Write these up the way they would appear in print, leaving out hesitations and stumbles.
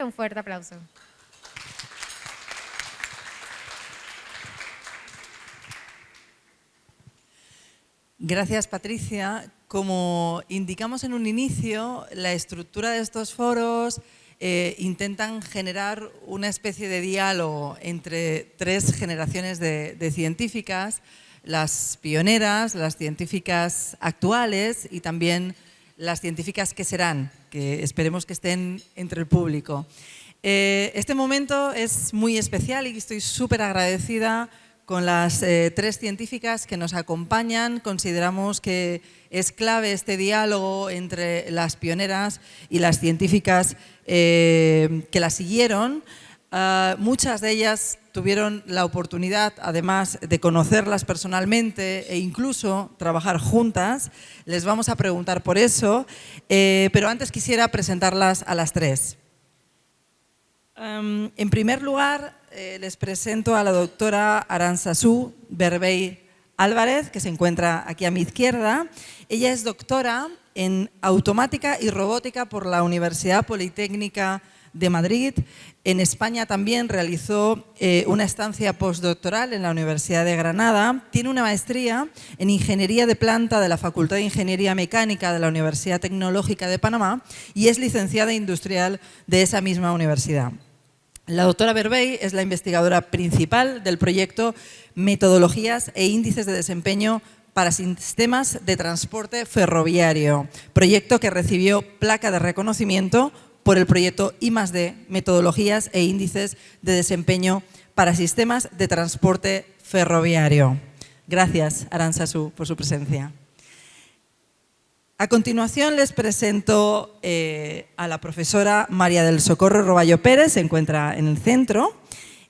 un fuerte aplauso. Gracias, Patricia. Como indicamos en un inicio, la estructura de estos foros intentan generar una especie de diálogo entre tres generaciones de científicas, las pioneras, las científicas actuales y también las científicas que serán, que esperemos que estén entre el público. Este momento es muy especial y estoy súper agradecida con las tres científicas que nos acompañan. Consideramos que es clave este diálogo entre las pioneras y las científicas que las siguieron. Muchas de ellas tuvieron la oportunidad, además de conocerlas personalmente e incluso trabajar juntas. Les vamos a preguntar por eso, pero antes quisiera presentarlas a las tres. En primer lugar, les presento a la doctora Aranzazú Berbey Álvarez, que se encuentra aquí a mi izquierda. Ella es doctora en automática y robótica por la Universidad Politécnica de Madrid. En España también realizó una estancia postdoctoral en la Universidad de Granada. Tiene una maestría en Ingeniería de Planta de la Facultad de Ingeniería Mecánica de la Universidad Tecnológica de Panamá y es licenciada industrial de esa misma universidad. La doctora Berbey es la investigadora principal del proyecto Metodologías e Índices de Desempeño para Sistemas de Transporte Ferroviario, proyecto que recibió placa de reconocimiento por el proyecto I+D, Metodologías e Índices de Desempeño para Sistemas de Transporte Ferroviario. Gracias, Aranzazú, por su presencia. A continuación les presento a la profesora María del Socorro Roballo Pérez, se encuentra en el centro.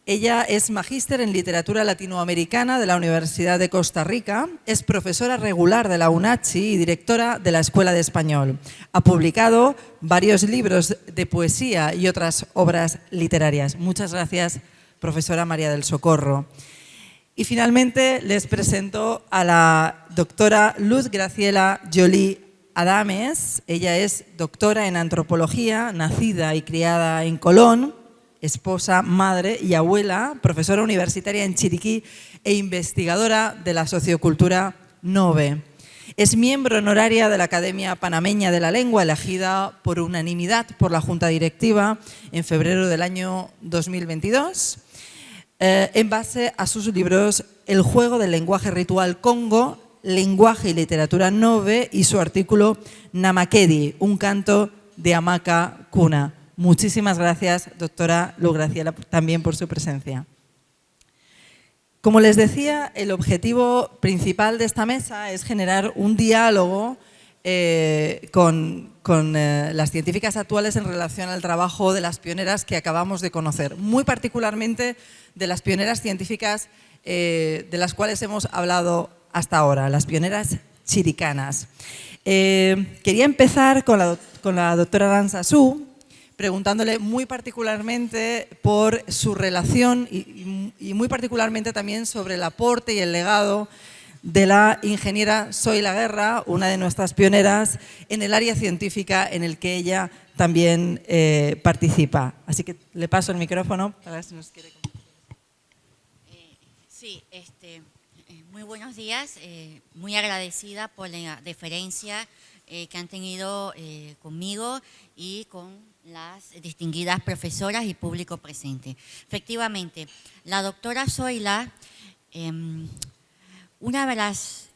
Ella es magíster en literatura latinoamericana de la Universidad de Costa Rica, es profesora regular de la UNACHI y directora de la Escuela de Español. Ha publicado varios libros de poesía y otras obras literarias. Muchas gracias, profesora María del Socorro. Y finalmente les presento a la doctora Luz Graciela Joly Adames. Ella es doctora en antropología, nacida y criada en Colón, esposa, madre y abuela, profesora universitaria en Chiriquí e investigadora de la sociocultura Nove. Es miembro honoraria de la Academia Panameña de la Lengua, elegida por unanimidad por la Junta Directiva en febrero del año 2022, en base a sus libros El juego del lenguaje ritual Congo, Lenguaje y literatura Nove y su artículo Namakedi, un canto de hamaca cuna. Muchísimas gracias, doctora Luz Graciela, también por su presencia. Como les decía, el objetivo principal de esta mesa es generar un diálogo con las científicas actuales en relación al trabajo de las pioneras que acabamos de conocer, muy particularmente de las pioneras científicas de las cuales hemos hablado hasta ahora, las pioneras chiricanas. Quería empezar con la doctora Aranzazú, preguntándole muy particularmente por su relación y muy particularmente también sobre el aporte y el legado de la ingeniera Zoila Guerra, una de nuestras pioneras en el área científica en el que ella también participa. Así que le paso el micrófono para ver si nos quiere comentar. Sí, muy buenos días, muy agradecida por la deferencia que han tenido conmigo y con las distinguidas profesoras y público presente. Efectivamente, la doctora Zoila, una de las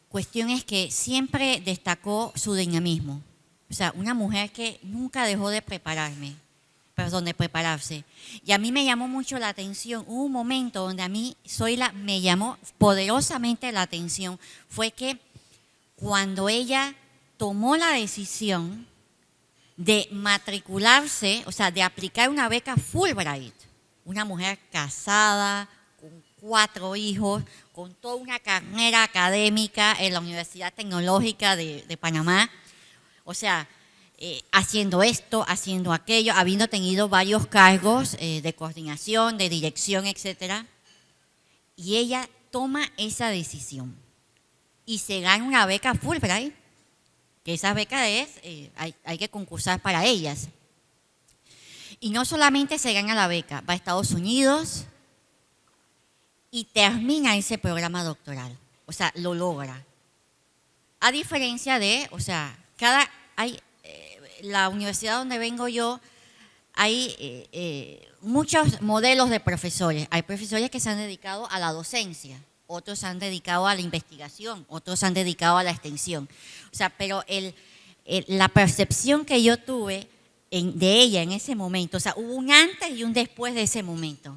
cuestiones que siempre destacó su dinamismo, o sea, una mujer que nunca dejó de prepararse. Y a mí me llamó mucho la atención, hubo un momento donde a mí Zoila me llamó poderosamente la atención, fue que cuando ella tomó la decisión de matricularse, o sea, de aplicar una beca Fulbright, una mujer casada, con 4 hijos, con toda una carrera académica en la Universidad Tecnológica de Panamá, o sea, haciendo esto, haciendo aquello, habiendo tenido varios cargos de coordinación, de dirección, etcétera, y ella toma esa decisión y se gana una beca Fulbright, que esa beca es, hay que concursar para ellas. Y no solamente se gana la beca, va a Estados Unidos y termina ese programa doctoral. O sea, lo logra. A diferencia de, o sea, la universidad donde vengo yo, hay muchos modelos de profesores. Hay profesores que se han dedicado a la docencia, otros se han dedicado a la investigación, otros se han dedicado a la extensión. O sea, pero la percepción que yo tuve de ella en ese momento, o sea, hubo un antes y un después de ese momento.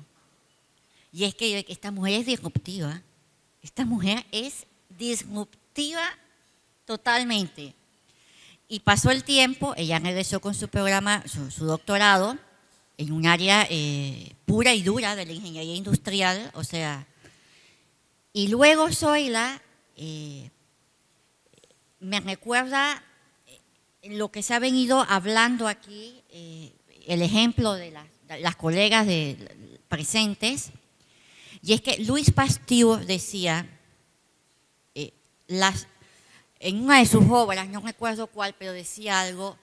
Y es que esta mujer es disruptiva. Esta mujer es disruptiva totalmente. Y pasó el tiempo, ella regresó con su programa, su doctorado, en un área pura y dura de la ingeniería industrial, o sea, y luego Zoila me recuerda lo que se ha venido hablando aquí, el ejemplo de las colegas presentes, y es que Louis Pasteur decía, en una de sus obras, no recuerdo cuál, pero decía algo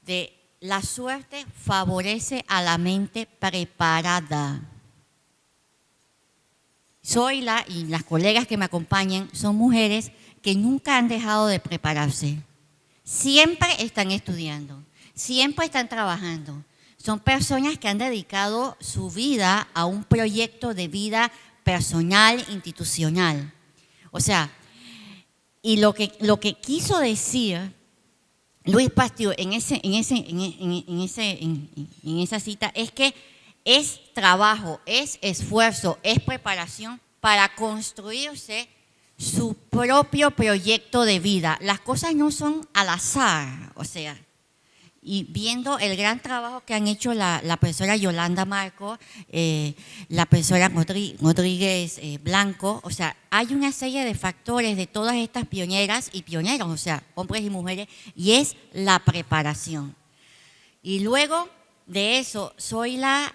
de la suerte favorece a la mente preparada. Zoila y las colegas que me acompañan son mujeres que nunca han dejado de prepararse. Siempre están estudiando, siempre están trabajando. Son personas que han dedicado su vida a un proyecto de vida personal, institucional. O sea, y lo que quiso decir Louis Pasteur en esa cita es que es trabajo, es esfuerzo, es preparación para construirse su propio proyecto de vida. Las cosas no son al azar, o sea, y viendo el gran trabajo que han hecho la profesora Yolanda Marco, la profesora Rodríguez Blanco, o sea, hay una serie de factores de todas estas pioneras y pioneros, o sea, hombres y mujeres, y es la preparación. Y luego de eso, Zoila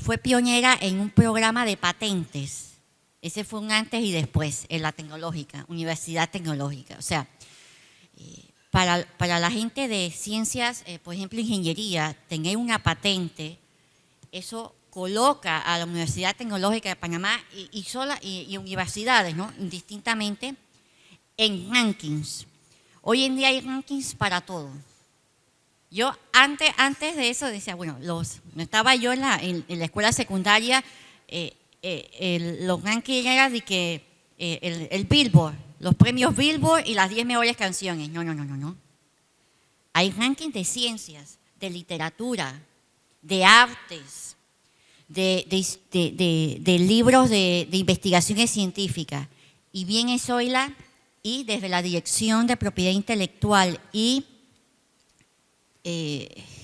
fue pionera en un programa de patentes. Ese fue un antes y después en la tecnológica, Universidad Tecnológica. O sea, para la gente de ciencias, por ejemplo, ingeniería, tener una patente, eso coloca a la Universidad Tecnológica de Panamá y universidades, ¿no?, indistintamente, en rankings. Hoy en día hay rankings para todo. Yo antes de eso decía, bueno, estaba yo en la escuela secundaria, los rankings eran de que el Billboard, los premios Billboard y las 10 mejores canciones. No. Hay rankings de ciencias, de literatura, de artes, de libros de investigaciones científicas. Y viene Zoila y desde la Dirección de Propiedad Intelectual y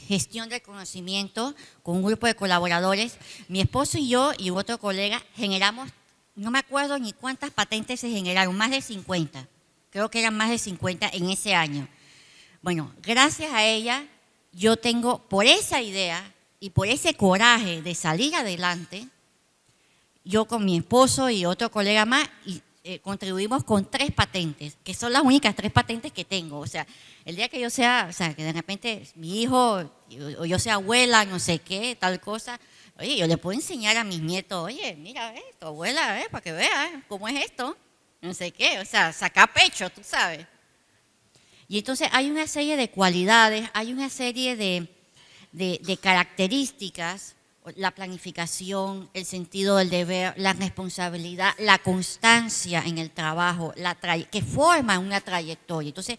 Gestión del Conocimiento, con un grupo de colaboradores, mi esposo y yo y otro colega generamos, no me acuerdo ni cuántas patentes se generaron, más de 50, creo que eran más de 50 en ese año. Bueno, gracias a ella, yo tengo, por esa idea y por ese coraje de salir adelante, yo con mi esposo y otro colega más, contribuimos con 3 patentes, que son las únicas 3 patentes que tengo. O sea, el día que yo sea, o sea, que de repente mi hijo o yo sea abuela, no sé qué, tal cosa, oye, yo le puedo enseñar a mis nietos, oye, mira esto, abuela, para que veas cómo es esto, no sé qué, o sea, saca pecho, tú sabes. Y entonces hay una serie de cualidades, hay una serie de características, la planificación, el sentido del deber, la responsabilidad, la constancia en el trabajo, que forman una trayectoria. Entonces,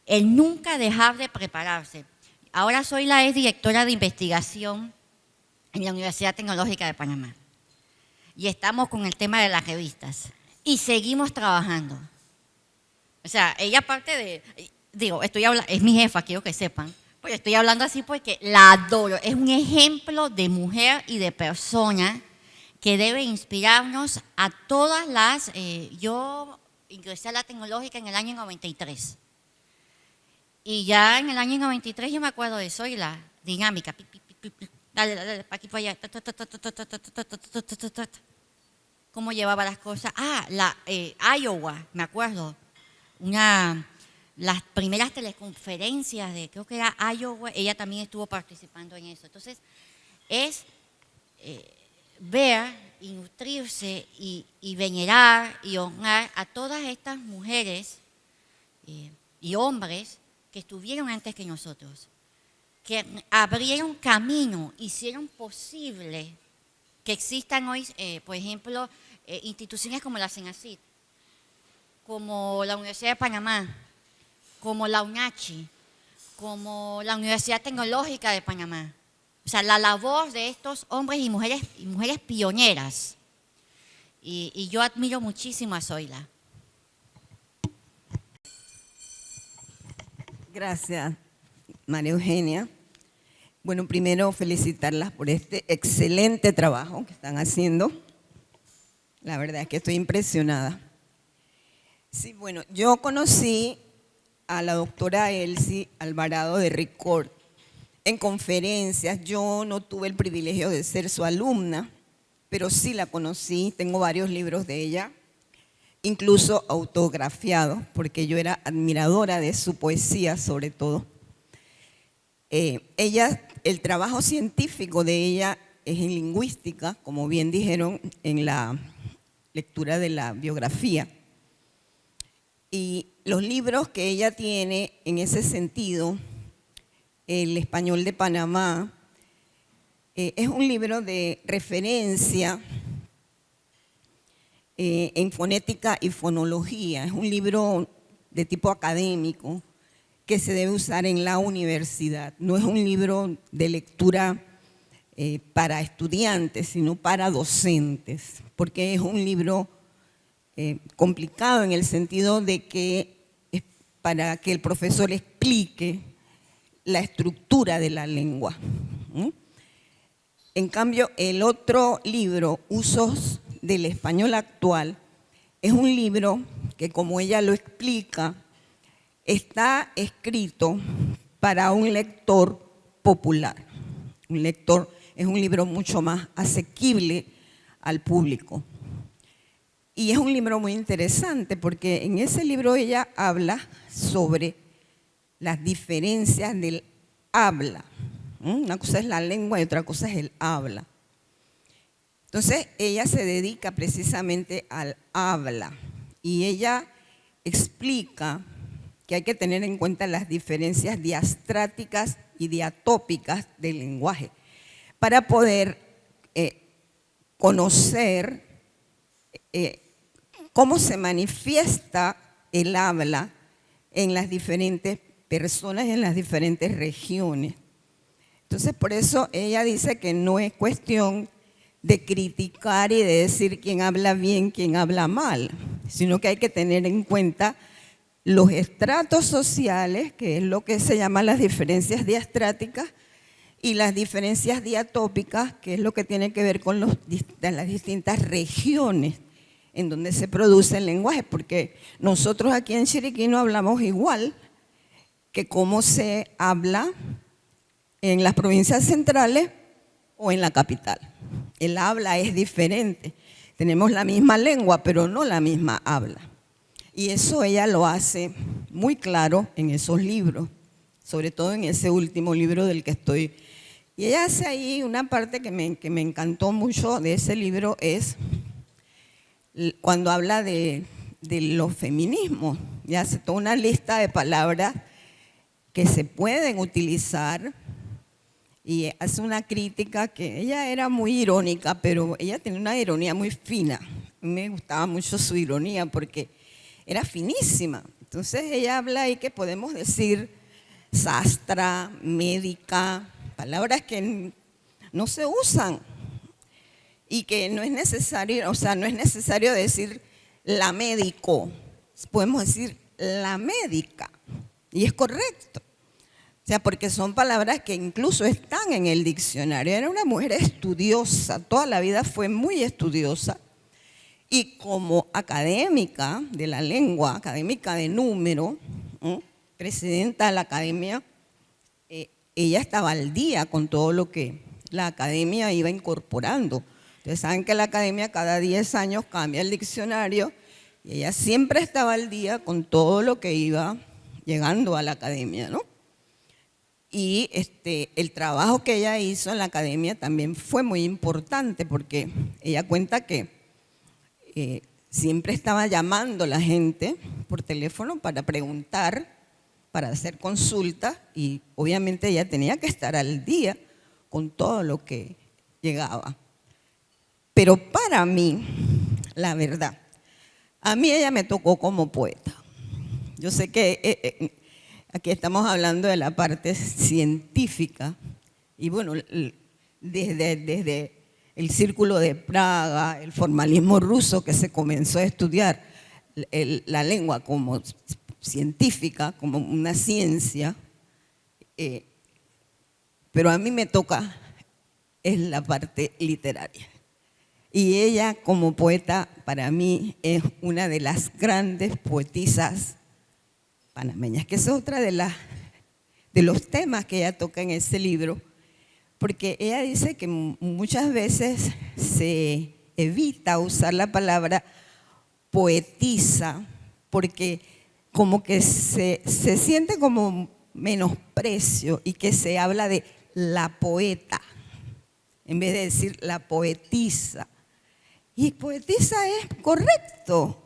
el nunca dejar de prepararse. Ahora Zoila es directora de investigación en la Universidad Tecnológica de Panamá. Y estamos con el tema de las revistas. Y seguimos trabajando. O sea, ella aparte de, es mi jefa, quiero que sepan. Pues estoy hablando así porque la adoro. Es un ejemplo de mujer y de persona que debe inspirarnos a todas las... yo ingresé a la tecnológica en el año 93. Y ya en el año 93 yo me acuerdo de Zoila, dinámica. Dale, para aquí, para allá. ¿Cómo llevaba las cosas? La Iowa, me acuerdo. las primeras teleconferencias de, creo que era Iowa, ella también estuvo participando en eso. Entonces, es ver y nutrirse y venerar y honrar a todas estas mujeres y hombres que estuvieron antes que nosotros, que abrieron camino, hicieron posible que existan hoy, por ejemplo, instituciones como la CENACYT, como la Universidad de Panamá, como la UNACHI, como la Universidad Tecnológica de Panamá. O sea, la labor de estos hombres y mujeres pioneras. Y yo admiro muchísimo a Zoila. Gracias, María Eugenia. Bueno, primero felicitarlas por este excelente trabajo que están haciendo. La verdad es que estoy impresionada. Sí, bueno, yo conocí a la doctora Elsie Alvarado de Ricord en conferencias. Yo no tuve el privilegio de ser su alumna, pero sí la conocí, tengo varios libros de ella, incluso autografiados, porque yo era admiradora de su poesía sobre todo. El trabajo científico de ella es en lingüística, como bien dijeron en la lectura de la biografía. Y los libros que ella tiene en ese sentido, El Español de Panamá, es un libro de referencia en fonética y fonología. Es un libro de tipo académico que se debe usar en la universidad. No es un libro de lectura para estudiantes, sino para docentes, porque es un libro complicado en el sentido de que es para que el profesor explique la estructura de la lengua. En cambio, el otro libro, Usos del Español Actual, es un libro que, como ella lo explica, está escrito para un lector popular. Es un libro mucho más asequible al público. Y es un libro muy interesante porque en ese libro ella habla sobre las diferencias del habla. Una cosa es la lengua y otra cosa es el habla. Entonces, ella se dedica precisamente al habla y ella explica que hay que tener en cuenta las diferencias diastráticas y diatópicas del lenguaje para poder conocer cómo se manifiesta el habla en las diferentes personas y en las diferentes regiones. Entonces, por eso ella dice que no es cuestión de criticar y de decir quién habla bien, quién habla mal, sino que hay que tener en cuenta los estratos sociales, que es lo que se llama las diferencias diastráticas, y las diferencias diatópicas, que es lo que tiene que ver con las distintas regiones en donde se produce el lenguaje, porque nosotros aquí en Chiriquí no hablamos igual que cómo se habla en las provincias centrales o en la capital. El habla es diferente. Tenemos la misma lengua, pero no la misma habla. Y eso ella lo hace muy claro en esos libros, sobre todo en ese último libro del que estoy. Y ella hace ahí una parte que me encantó mucho de ese libro, es cuando habla de los feminismos. Y hace toda una lista de palabras que se pueden utilizar y hace una crítica que ella era muy irónica, pero ella tenía una ironía muy fina. Me gustaba mucho su ironía porque era finísima. Entonces ella habla ahí que podemos decir sastra, médica, palabras que no se usan y que no es necesario, o sea, no es necesario decir la médico, podemos decir la médica y es correcto. O sea, porque son palabras que incluso están en el diccionario. Era una mujer estudiosa, toda la vida fue muy estudiosa. Y como académica de la lengua, académica de número, presidenta de la academia, ella estaba al día con todo lo que la academia iba incorporando. Ustedes saben que la academia cada 10 años cambia el diccionario y ella siempre estaba al día con todo lo que iba llegando a la academia, ¿no? Y el trabajo que ella hizo en la academia también fue muy importante porque ella cuenta que siempre estaba llamando a la gente por teléfono para preguntar, para hacer consultas, y obviamente ella tenía que estar al día con todo lo que llegaba. Pero para mí, la verdad, a mí ella me tocó como poeta. Yo sé que aquí estamos hablando de la parte científica y bueno, desde el Círculo de Praga, el formalismo ruso que se comenzó a estudiar la lengua como científica, como una ciencia, pero a mí me toca es la parte literaria. Y ella como poeta para mí es una de las grandes poetisas panameñas, que es otra de los temas que ella toca en ese libro, porque ella dice que muchas veces se evita usar la palabra poetisa porque como que se siente como menosprecio y que se habla de la poeta en vez de decir la poetisa. Y poetisa es correcto.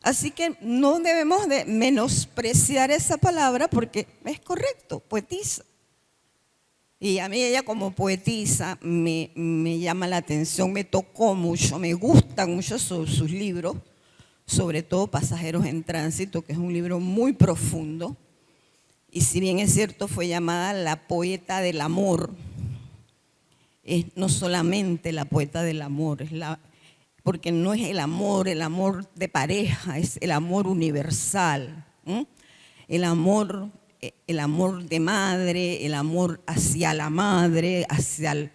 Así que no debemos de menospreciar esa palabra porque es correcto, poetisa. Y a mí ella como poetisa me llama la atención, me tocó mucho, me gustan mucho sus libros, sobre todo Pasajeros en Tránsito, que es un libro muy profundo. Y si bien es cierto, fue llamada la poeta del amor, es no solamente la poeta del amor, porque no es el amor de pareja, es el amor universal, el amor de madre, el amor hacia la madre, hacia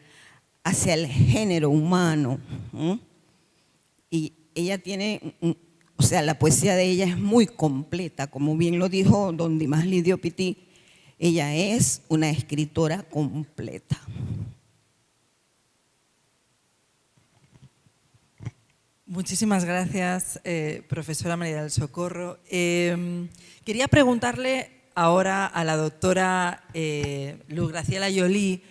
el género humano. Y ella tiene, o sea, la poesía de ella es muy completa, como bien lo dijo don Dimas Lidio Pití, ella es una escritora completa. Muchísimas gracias, profesora María del Socorro. Quería preguntarle ahora a la doctora Luz Graciela Joly,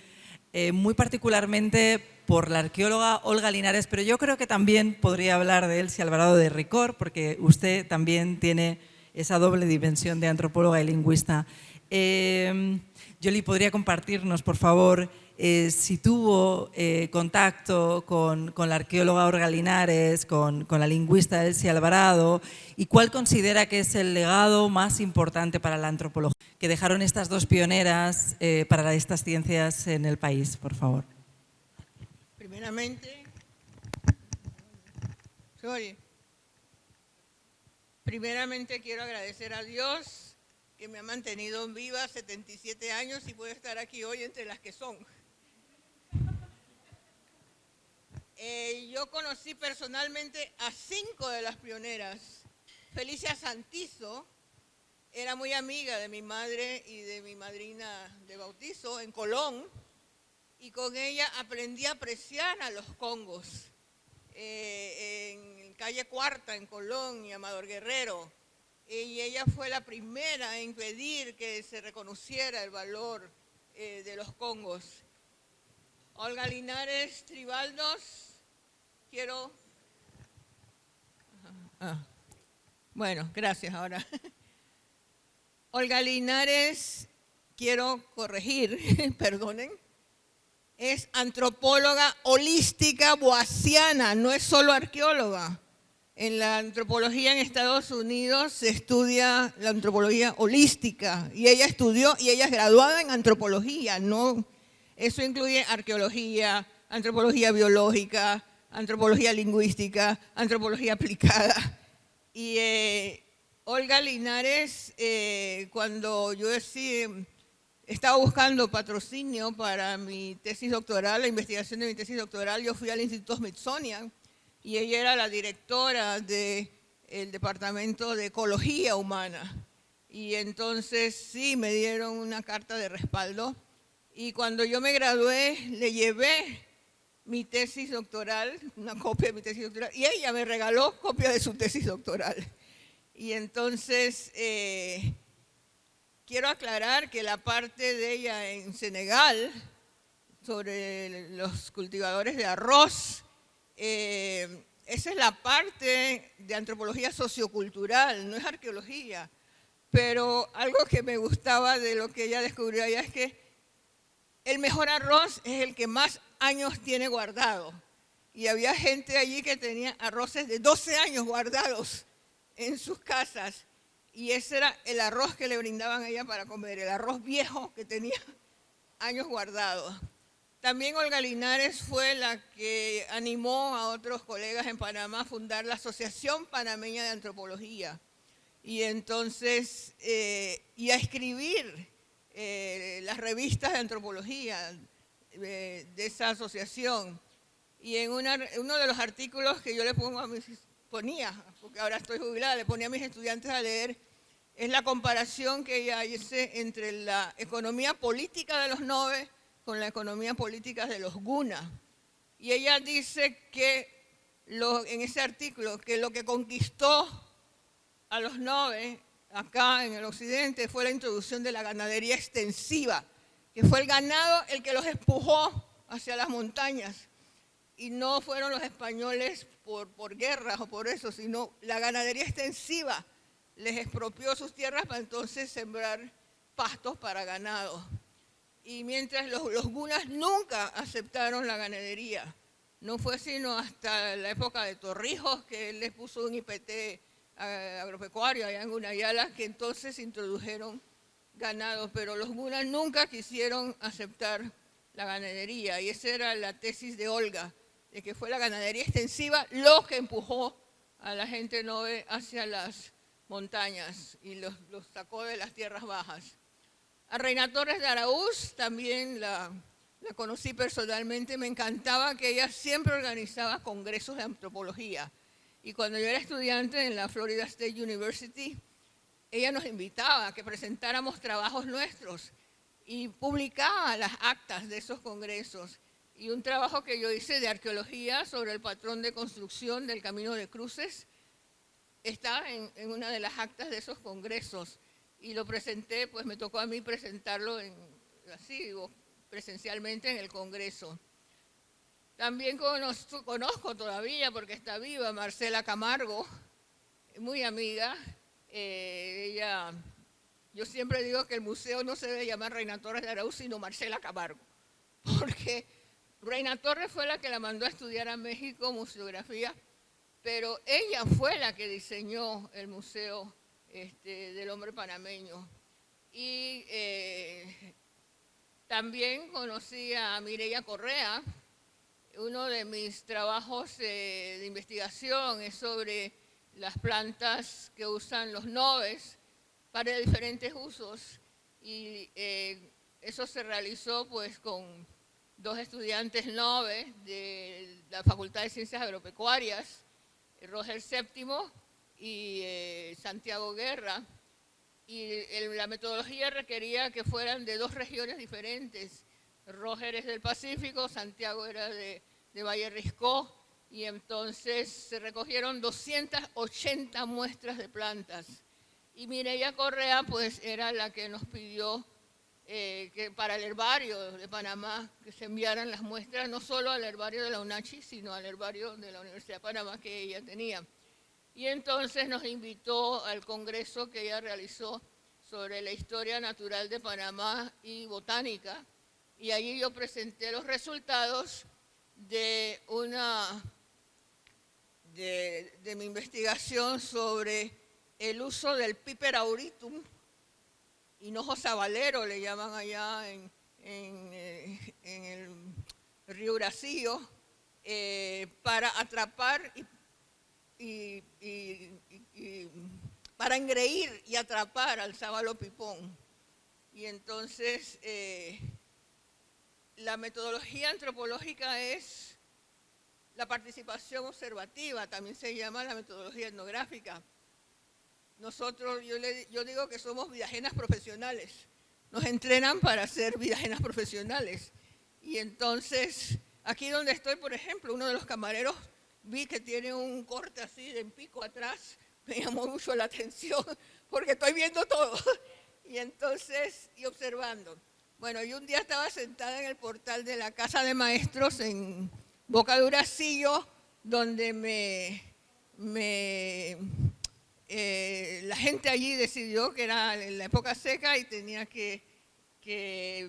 muy particularmente por la arqueóloga Olga Linares, pero yo creo que también podría hablar de Elsie Alvarado de Ricord, porque usted también tiene esa doble dimensión de antropóloga y lingüista. Joly, ¿podría compartirnos, por favor, si tuvo contacto con la arqueóloga Olga Linares, con la lingüista Elsie Alvarado, y cuál considera que es el legado más importante para la antropología que dejaron estas dos pioneras para estas ciencias en el país, por favor? Primeramente quiero agradecer a Dios que me ha mantenido viva 77 años y puedo estar aquí hoy entre las que son. Yo conocí personalmente a 5 de las pioneras. Felicia Santizo era muy amiga de mi madre y de mi madrina de bautizo en Colón, y con ella aprendí a apreciar a los congos. En calle Cuarta, en Colón y Amador Guerrero. Y ella fue la primera en pedir que se reconociera el valor de los congos. Olga Linares Tribaldos, quiero... Bueno, gracias ahora. Olga Linares, quiero corregir, perdonen, es antropóloga holística boasiana, no es solo arqueóloga. En la antropología en Estados Unidos se estudia la antropología holística y ella estudió y ella es graduada en antropología, ¿no? Eso incluye arqueología, antropología biológica, antropología lingüística, antropología aplicada. Y Olga Linares, cuando yo estaba buscando patrocinio para mi tesis doctoral, la investigación de mi tesis doctoral, yo fui al Instituto Smithsonian y ella era la directora del Departamento de Ecología Humana. Y entonces sí, me dieron una carta de respaldo. Y cuando yo me gradué, le llevé mi tesis doctoral, una copia de mi tesis doctoral, y ella me regaló copia de su tesis doctoral. Y entonces quiero aclarar que la parte de ella en Senegal, sobre los cultivadores de arroz, esa es la parte de antropología sociocultural, no es arqueología. Pero algo que me gustaba de lo que ella descubrió allá es que el mejor arroz es el que más años tiene guardado. Y había gente allí que tenía arroces de 12 años guardados en sus casas. Y ese era el arroz que le brindaban a ella para comer, el arroz viejo que tenía años guardados. También Olga Linares fue la que animó a otros colegas en Panamá a fundar la Asociación Panameña de Antropología. Y entonces, y a escribir las revistas de antropología de esa asociación. Y en uno de los artículos que yo le ponía, porque ahora estoy jubilada, le ponía a mis estudiantes a leer, es la comparación que ella hace entre la economía política de los Nove con la economía política de los Guna. Y ella dice que en ese artículo que lo que conquistó a los Nove acá en el occidente fue la introducción de la ganadería extensiva, que fue el ganado el que los empujó hacia las montañas. Y no fueron los españoles por guerras o por eso, sino la ganadería extensiva les expropió sus tierras para entonces sembrar pastos para ganado. Y mientras los gunas nunca aceptaron la ganadería, no fue sino hasta la época de Torrijos que él les puso un IPT agropecuario allá en Gunayala, que entonces introdujeron ganado, pero los gunas nunca quisieron aceptar la ganadería, y esa era la tesis de Olga, de que fue la ganadería extensiva lo que empujó a la gente Nove hacia las montañas y los sacó de las tierras bajas. A Reina Torres de Araúz también la conocí personalmente, me encantaba que ella siempre organizaba congresos de antropología. Y cuando yo era estudiante en la Florida State University, ella nos invitaba a que presentáramos trabajos nuestros y publicaba las actas de esos congresos. Y un trabajo que yo hice de arqueología sobre el patrón de construcción del Camino de Cruces está en una de las actas de esos congresos. Y lo presenté, pues me tocó a mí presentarlo presencialmente en el congreso. También conozco todavía, porque está viva, Marcela Camargo, muy amiga. Yo siempre digo que el museo no se debe llamar Reina Torres de Araúz, sino Marcela Camargo, porque Reina Torres fue la que la mandó a estudiar a México museografía, pero ella fue la que diseñó el Museo del Hombre Panameño. Y también conocí a Mireya Correa. Uno de mis trabajos de investigación es sobre las plantas que usan los noves para diferentes usos, y eso se realizó pues con dos estudiantes nove de la Facultad de Ciencias Agropecuarias, Roger Séptimo y Santiago Guerra, y la metodología requería que fueran de dos regiones diferentes. Roger es del Pacífico, Santiago era de Valle Risco, y entonces se recogieron 280 muestras de plantas. Y Mireya Correa pues era la que nos pidió que para el herbario de Panamá que se enviaran las muestras, no solo al herbario de la UNACHI, sino al herbario de la Universidad de Panamá que ella tenía. Y entonces nos invitó al congreso que ella realizó sobre la historia natural de Panamá y botánica, y allí yo presenté los resultados de mi investigación sobre el uso del Piper auritum, hinojo sabalero le llaman allá en el río Bracío, para atrapar y para engreír y atrapar al sábalo pipón. Y entonces la metodología antropológica es la participación observativa, también se llama la metodología etnográfica. Nosotros, yo digo que somos vidajenas profesionales, nos entrenan para ser vidajenas profesionales. Y entonces, aquí donde estoy, por ejemplo, uno de los camareros vi que tiene un corte así de pico atrás, me llamó mucho la atención porque estoy viendo todo. Y entonces, y observando. Bueno, yo un día estaba sentada en el portal de la Casa de Maestros en Boca de Uracillo, donde la gente allí decidió que era la época seca y tenía que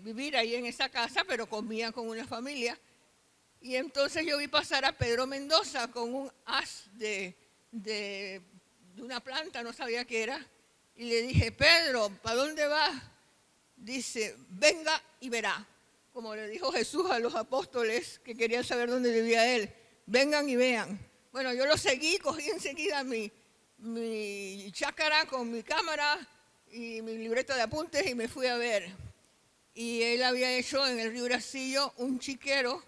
vivir ahí en esa casa, pero comía con una familia. Y entonces yo vi pasar a Pedro Mendoza con un haz de una planta, no sabía qué era, y le dije, Pedro, ¿para dónde vas? Dice, venga y verá, como le dijo Jesús a los apóstoles que querían saber dónde vivía él, vengan y vean. Bueno, yo lo seguí, cogí enseguida mi chácara con mi cámara y mi libreta de apuntes y me fui a ver. Y él había hecho en el río Uracillo un chiquero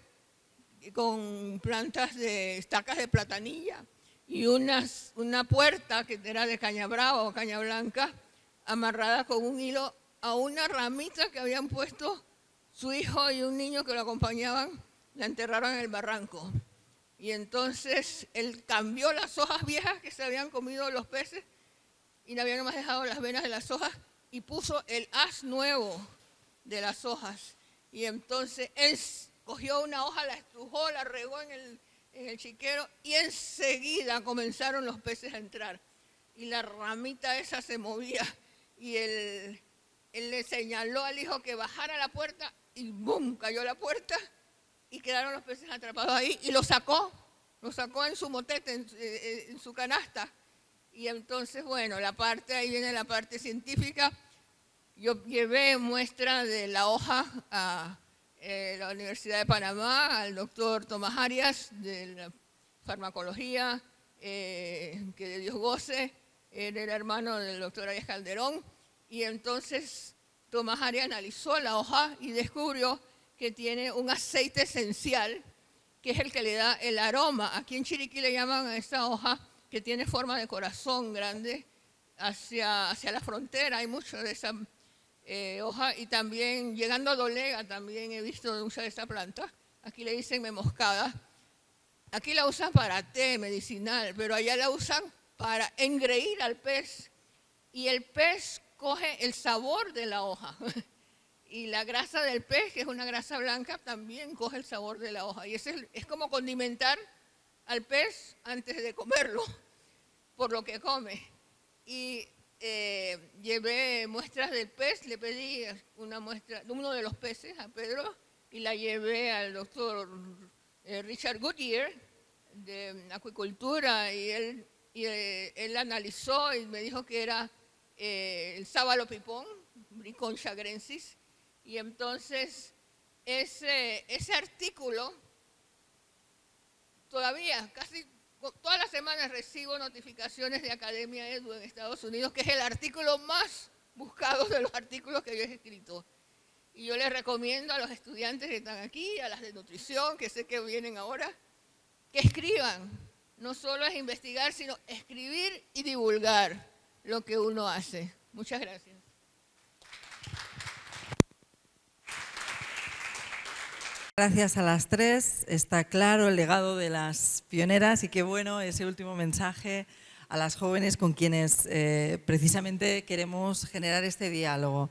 con plantas de estacas de platanilla y una puerta que era de caña brava o caña blanca amarrada con un hilo a una ramita que habían puesto su hijo y un niño que lo acompañaban, la enterraron en el barranco. Y entonces él cambió las hojas viejas que se habían comido los peces y le habían nomás dejado las venas de las hojas y puso el haz nuevo de las hojas. Y entonces él cogió una hoja, la estrujó, la regó en el chiquero y enseguida comenzaron los peces a entrar. Y la ramita esa se movía y él le señaló al hijo que bajara la puerta y ¡bum! Cayó la puerta y quedaron los peces atrapados ahí y lo sacó en su motete, en su canasta. Y entonces, bueno, ahí viene la parte científica. Yo llevé muestra de la hoja a la Universidad de Panamá, al doctor Tomás Arias, de la farmacología, que de Dios goce, él era hermano del doctor Arias Calderón, y entonces Tomás Arias analizó la hoja y descubrió que tiene un aceite esencial, que es el que le da el aroma. Aquí en Chiriquí le llaman a esta hoja, que tiene forma de corazón grande, hacia la frontera, hay mucho de esa hoja, y también llegando a Dolega también he visto mucha de esta planta. Aquí le dicen memoscada. Aquí la usan para té medicinal, pero allá la usan para engreír al pez, y el pez coge el sabor de la hoja. Y la grasa del pez, que es una grasa blanca, también coge el sabor de la hoja. Y es como condimentar al pez antes de comerlo, por lo que come. Y llevé muestras del pez, le pedí una muestra de uno de los peces a Pedro y la llevé al doctor Richard Goodyear de acuicultura y él analizó y me dijo que era el sábalo pipón, Bricon chagrensis, y entonces ese artículo todavía casi todas las semanas recibo notificaciones de Academia Edu en Estados Unidos, que es el artículo más buscado de los artículos que yo he escrito. Y yo les recomiendo a los estudiantes que están aquí, a las de nutrición, que sé que vienen ahora, que escriban. No solo es investigar, sino escribir y divulgar lo que uno hace. Muchas gracias. Gracias a las tres. Está claro el legado de las pioneras y qué bueno ese último mensaje a las jóvenes con quienes precisamente queremos generar este diálogo.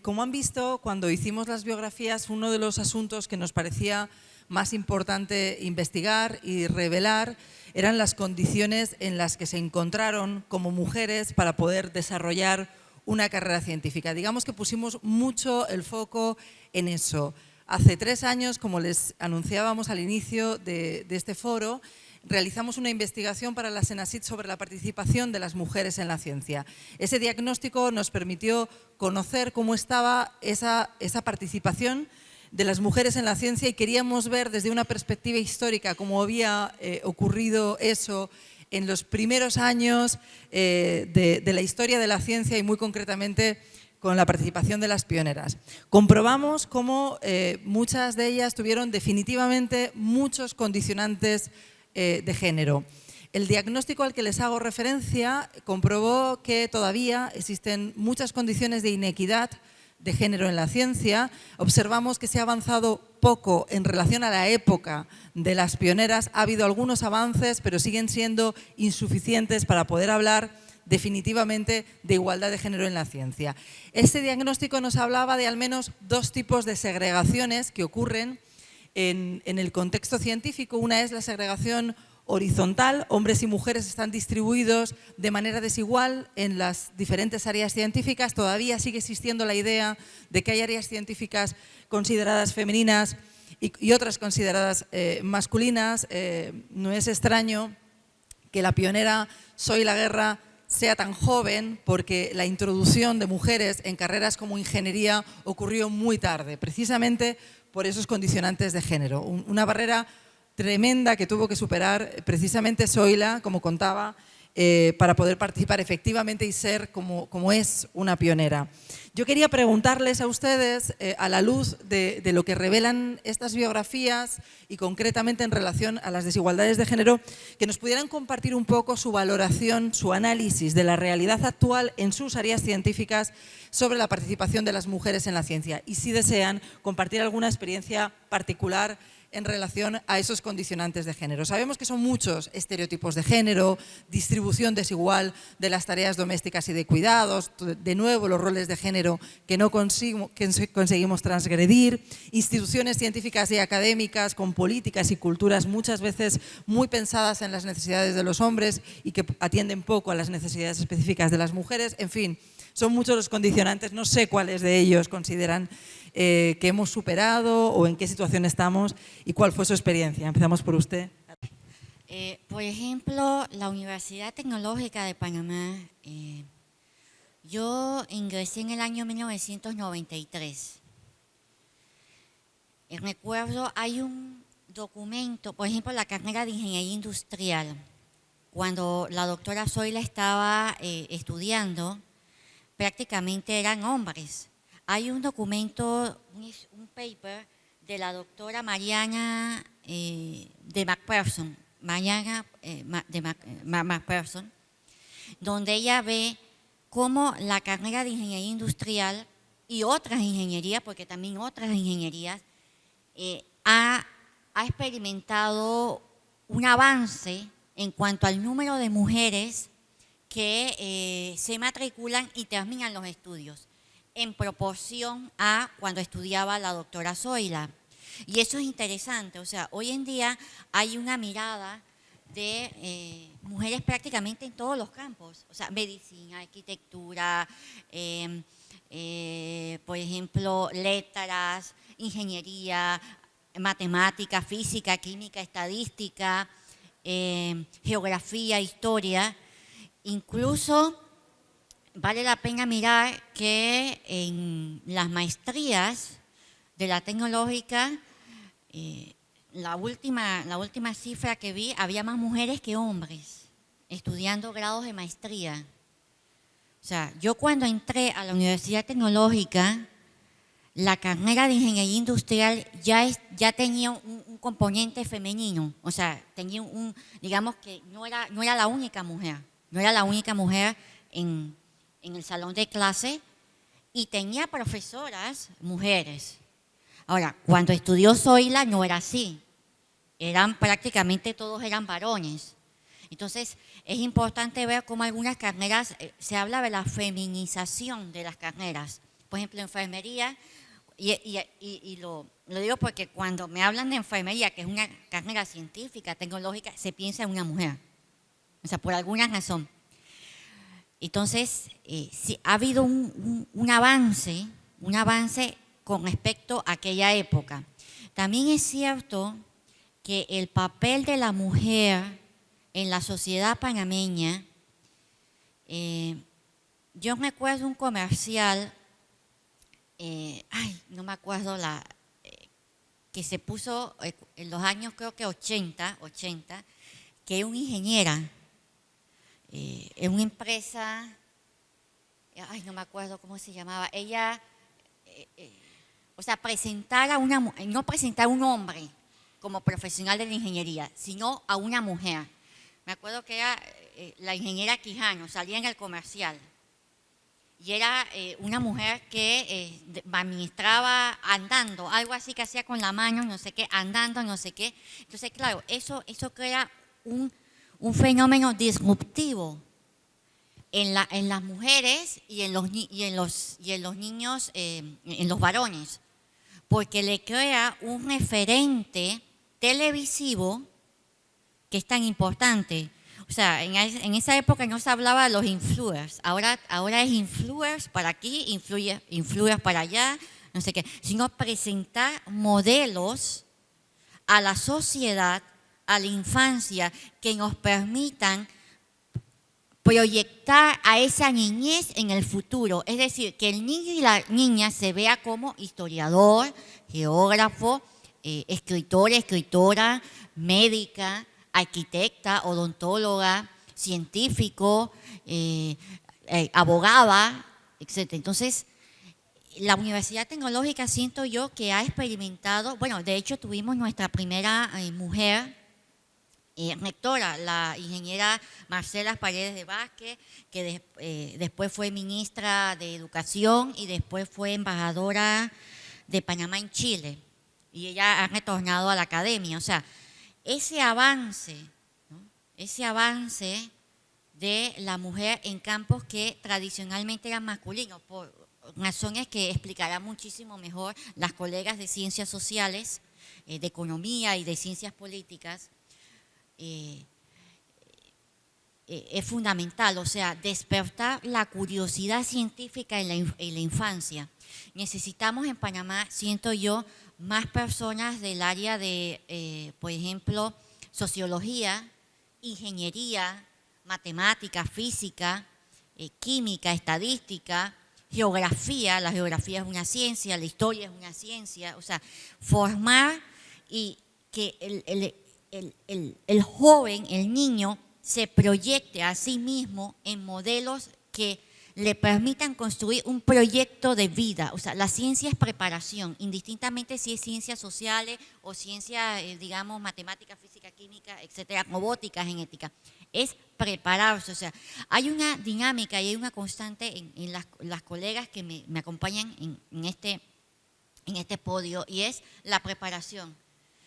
Como han visto, cuando hicimos las biografías, uno de los asuntos que nos parecía más importante investigar y revelar eran las condiciones en las que se encontraron como mujeres para poder desarrollar una carrera científica. Digamos que pusimos mucho el foco en eso. Hace 3 años, como les anunciábamos al inicio de este foro, realizamos una investigación para la Senasit sobre la participación de las mujeres en la ciencia. Ese diagnóstico nos permitió conocer cómo estaba esa participación de las mujeres en la ciencia y queríamos ver desde una perspectiva histórica cómo había ocurrido eso en los primeros años de la historia de la ciencia y muy concretamente con la participación de las pioneras. Comprobamos cómo muchas de ellas tuvieron definitivamente muchos condicionantes de género. El diagnóstico al que les hago referencia comprobó que todavía existen muchas condiciones de inequidad de género en la ciencia. Observamos que se ha avanzado poco en relación a la época de las pioneras. Ha habido algunos avances, pero siguen siendo insuficientes para poder hablar definitivamente de igualdad de género en la ciencia. Este diagnóstico nos hablaba de al menos 2 tipos de segregaciones que ocurren en el contexto científico. Una es la segregación horizontal, hombres y mujeres están distribuidos de manera desigual en las diferentes áreas científicas. Todavía sigue existiendo la idea de que hay áreas científicas consideradas femeninas y otras consideradas masculinas. No es extraño que la pionera Zoila Guerra sea tan joven, porque la introducción de mujeres en carreras como ingeniería ocurrió muy tarde, precisamente por esos condicionantes de género. Una barrera tremenda que tuvo que superar precisamente Zoila, como contaba, para poder participar efectivamente y ser como es una pionera. Yo quería preguntarles a ustedes, a la luz de lo que revelan estas biografías y concretamente en relación a las desigualdades de género, que nos pudieran compartir un poco su valoración, su análisis de la realidad actual en sus áreas científicas sobre la participación de las mujeres en la ciencia y, si desean, compartir alguna experiencia particular en relación a esos condicionantes de género. Sabemos que son muchos estereotipos de género, distribución desigual de las tareas domésticas y de cuidados, de nuevo los roles de género que no conseguimos transgredir, instituciones científicas y académicas con políticas y culturas muchas veces muy pensadas en las necesidades de los hombres y que atienden poco a las necesidades específicas de las mujeres. En fin, son muchos los condicionantes, no sé cuáles de ellos consideran que hemos superado o en qué situación estamos y cuál fue su experiencia. Empezamos por usted. Por ejemplo, la Universidad Tecnológica de Panamá, yo ingresé en el año 1993. Recuerdo, hay un documento, por ejemplo, la carrera de Ingeniería Industrial, cuando la doctora Zoila estaba estudiando, prácticamente eran hombres. Hay un documento, un paper de la doctora Mariana de McPherson, McPherson, donde ella ve cómo la carrera de ingeniería industrial y otras ingenierías, porque también otras ingenierías, ha experimentado un avance en cuanto al número de mujeres que se matriculan y terminan los estudios, en proporción a cuando estudiaba la doctora Zoila. Y eso es interesante, o sea, hoy en día hay una mirada de mujeres prácticamente en todos los campos, o sea, medicina, arquitectura, por ejemplo, letras, ingeniería, matemática, física, química, estadística, geografía, historia. Incluso vale la pena mirar que en las maestrías de la tecnológica, la última cifra que vi, había más mujeres que hombres estudiando grados de maestría. O sea, yo cuando entré a la Universidad Tecnológica, la carrera de Ingeniería Industrial ya tenía un componente femenino. O sea, tenía digamos que no era la única mujer. No era la única mujer en el salón de clase y tenía profesoras mujeres. Ahora, cuando estudió Zoila no era así. Prácticamente todos eran varones. Entonces, es importante ver cómo algunas carreras, se habla de la feminización de las carreras. Por ejemplo, enfermería, y lo digo porque cuando me hablan de enfermería, que es una carrera científica, tecnológica, se piensa en una mujer. O sea, por alguna razón. Entonces, sí, ha habido un avance con respecto a aquella época. También es cierto que el papel de la mujer en la sociedad panameña, yo recuerdo un comercial, no me acuerdo que se puso en los años creo que 80, que es una ingeniera en una empresa, no me acuerdo cómo se llamaba, ella, o sea, no presentar a un hombre como profesional de la ingeniería, sino a una mujer. Me acuerdo que era la ingeniera Quijano, salía en el comercial. y era una mujer que administraba andando, algo así que hacía con la mano, no sé qué, andando, no sé qué. Entonces, claro, eso crea un fenómeno disruptivo en las mujeres y en los niños, en los varones, porque le crea un referente televisivo que es tan importante. O sea, en esa época no se hablaba de los influencers, ahora es influencers para aquí, influencers para allá, no sé qué, sino presentar modelos a la sociedad, a la infancia, que nos permitan proyectar a esa niñez en el futuro. Es decir, que el niño y la niña se vea como historiador, geógrafo, escritor, escritora, médica, arquitecta, odontóloga, científico, abogada, etc. Entonces, la Universidad Tecnológica siento yo que ha experimentado, bueno, de hecho tuvimos nuestra primera mujer rectora, la ingeniera Marcela Paredes de Vázquez, que después fue ministra de Educación y después fue embajadora de Panamá en Chile. Y ella ha retornado a la academia. O sea, ese avance, ¿no? Ese avance de la mujer en campos que tradicionalmente eran masculinos, por razones que explicarán muchísimo mejor las colegas de ciencias sociales, de economía y de ciencias políticas, es fundamental. O sea, despertar la curiosidad científica en la infancia. Necesitamos en Panamá, siento yo, más personas del área de, por ejemplo, sociología, ingeniería, matemática, física, química, estadística, geografía. La geografía es una ciencia, la historia es una ciencia. O sea, formar y que el joven, el niño, se proyecte a sí mismo en modelos que le permitan construir un proyecto de vida. O sea, la ciencia es preparación, indistintamente si es ciencias sociales o ciencias, digamos, matemática, física, química, etcétera, robótica, genética. Es prepararse. O sea, hay una dinámica y hay una constante en las colegas que me acompañan en este podio, y es la preparación.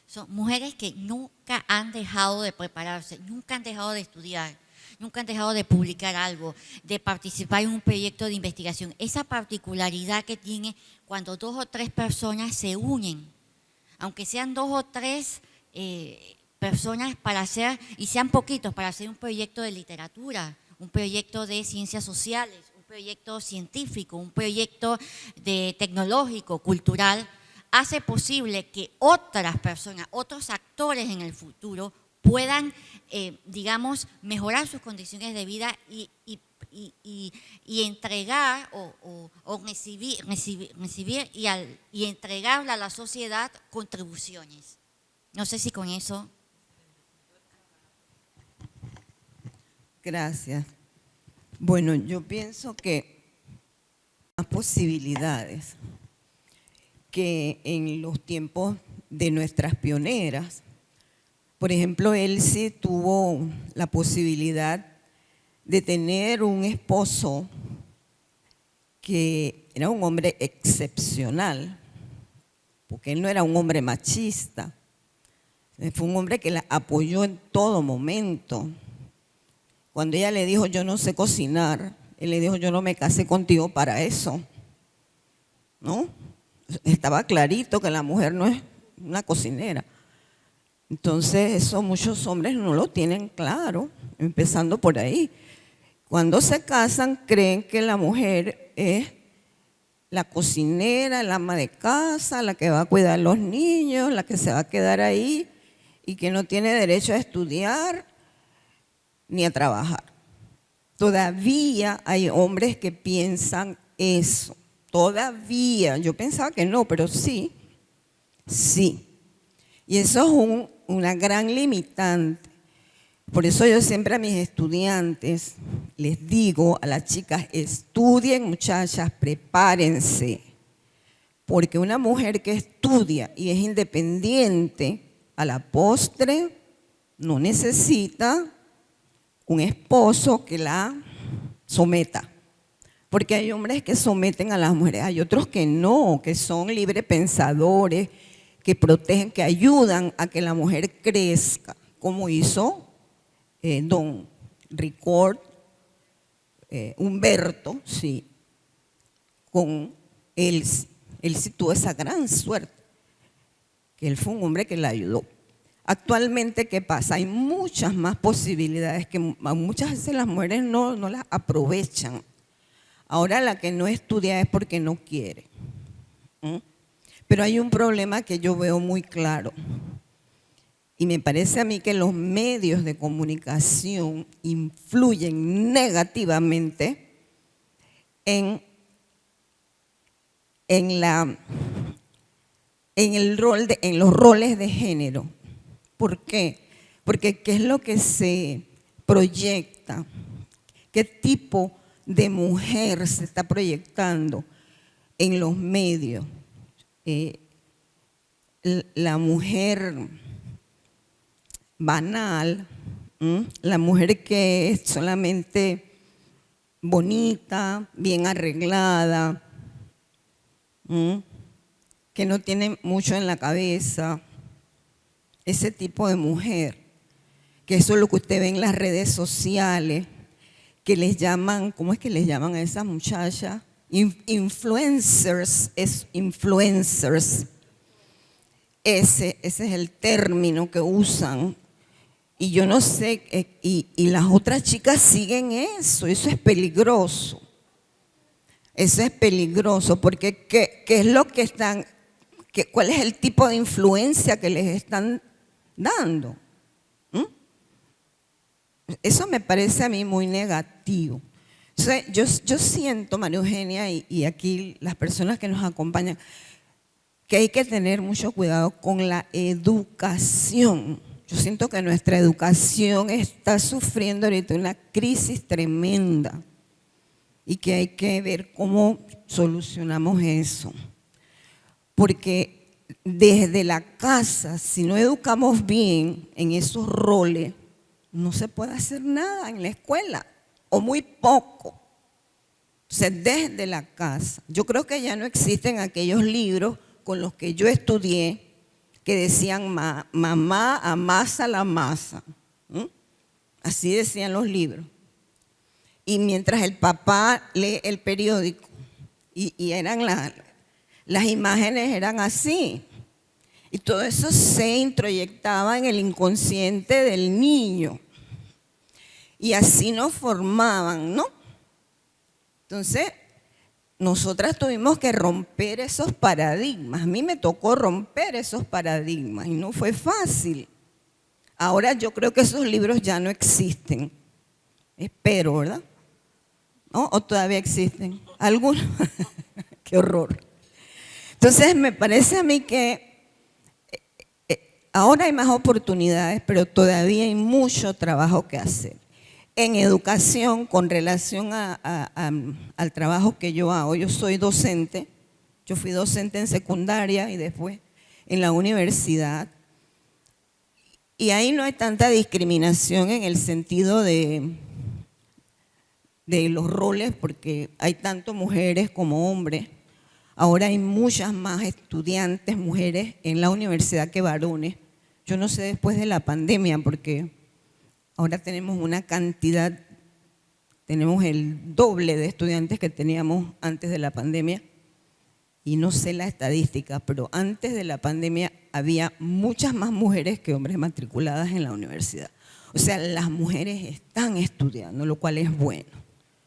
Son mujeres que nunca han dejado de prepararse, nunca han dejado de estudiar, nunca han dejado de publicar algo, de participar en un proyecto de investigación. Esa particularidad que tiene cuando 2 o 3 personas se unen, aunque sean 2 o 3 personas para hacer, y sean poquitos, para hacer un proyecto de literatura, un proyecto de ciencias sociales, un proyecto científico, un proyecto de tecnológico, cultural, hace posible que otras personas, otros actores en el futuro puedan, digamos, mejorar sus condiciones de vida y entregar o recibir y entregarle a la sociedad contribuciones. No sé si con eso. Gracias. Bueno, yo pienso que hay más posibilidades que en los tiempos de nuestras pioneras. Por ejemplo, Elsie tuvo la posibilidad de tener un esposo que era un hombre excepcional, porque él no era un hombre machista, fue un hombre que la apoyó en todo momento. Cuando ella le dijo, yo no sé cocinar, él le dijo, yo no me casé contigo para eso, ¿no? Estaba clarito que la mujer no es una cocinera. Entonces, eso muchos hombres no lo tienen claro, empezando por ahí. Cuando se casan, creen que la mujer es la cocinera, el ama de casa, la que va a cuidar a los niños, la que se va a quedar ahí y que no tiene derecho a estudiar ni a trabajar. Todavía hay hombres que piensan eso. Todavía, yo pensaba que no, pero sí. Y eso es una gran limitante. Por eso yo siempre a mis estudiantes les digo, a las chicas, estudien, muchachas, prepárense. Porque una mujer que estudia y es independiente, a la postre no necesita un esposo que la someta. porque hay hombres que someten a las mujeres, hay otros que no, que son librepensadores, que protegen, que ayudan a que la mujer crezca, como hizo don Ricord, Humberto, sí, con él. Él sí tuvo esa gran suerte, que él fue un hombre que la ayudó. Actualmente, ¿qué pasa? Hay muchas más posibilidades que muchas veces las mujeres no las aprovechan. Ahora la que no estudia es porque no quiere. Pero hay un problema que yo veo muy claro. Y me parece a mí que los medios de comunicación influyen negativamente en los roles de género. ¿Por qué? Porque ¿qué es lo que se proyecta? ¿Qué tipo de mujer se está proyectando en los medios? La mujer banal, la mujer que es solamente bonita, bien arreglada, que no tiene mucho en la cabeza, ese tipo de mujer, que eso es lo que usted ve en las redes sociales, que les llaman, ¿cómo es que les llaman a esas muchachas? Influencers, es influencers. Ese es el término que usan. Y yo no sé, y las otras chicas siguen eso es peligroso. Eso es peligroso, porque ¿qué es lo que están, cuál es el tipo de influencia que les están dando? Eso me parece a mí muy negativo. O sea, yo siento, María Eugenia, y aquí las personas que nos acompañan, que hay que tener mucho cuidado con la educación. Yo siento que nuestra educación está sufriendo ahorita una crisis tremenda y que hay que ver cómo solucionamos eso. Porque desde la casa, si no educamos bien en esos roles, no se puede hacer nada en la escuela, o muy poco. O sea, desde la casa. Yo creo que ya no existen aquellos libros con los que yo estudié que decían mamá amasa la masa. Así decían los libros. Y mientras el papá lee el periódico y eran las imágenes eran así. Y todo eso se introyectaba en el inconsciente del niño. Y así nos formaban, ¿no? Entonces, nosotras tuvimos que romper esos paradigmas. A mí me tocó romper esos paradigmas y no fue fácil. Ahora yo creo que esos libros ya no existen. Espero, ¿verdad? ¿No? ¿O todavía existen? ¿Algunos? ¡Qué horror! Entonces, me parece a mí que ahora hay más oportunidades, pero todavía hay mucho trabajo que hacer. En educación, con relación al trabajo que yo hago, yo soy docente, yo fui docente en secundaria y después en la universidad. Y ahí no hay tanta discriminación en el sentido de los roles, porque hay tanto mujeres como hombres. Ahora hay muchas más estudiantes, mujeres, en la universidad que varones. Yo no sé después de la pandemia, porque ahora tenemos una cantidad, tenemos el doble de estudiantes que teníamos antes de la pandemia. Y no sé la estadística, pero antes de la pandemia había muchas más mujeres que hombres matriculadas en la universidad. O sea, las mujeres están estudiando, lo cual es bueno.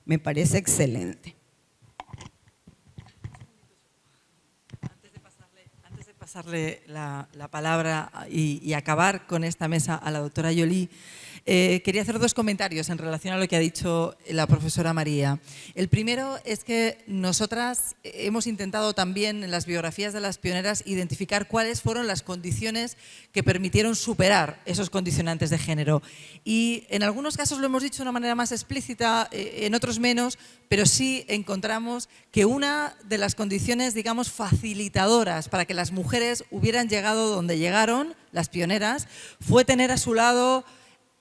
Me parece excelente. Antes de pasarle la palabra y acabar con esta mesa a la doctora Joly, quería hacer dos comentarios en relación a lo que ha dicho la profesora María. El primero es que nosotras hemos intentado también en las biografías de las pioneras identificar cuáles fueron las condiciones que permitieron superar esos condicionantes de género. Y en algunos casos lo hemos dicho de una manera más explícita, en otros menos, pero sí encontramos que una de las condiciones, digamos, facilitadoras para que las mujeres hubieran llegado donde llegaron, las pioneras, fue tener a su lado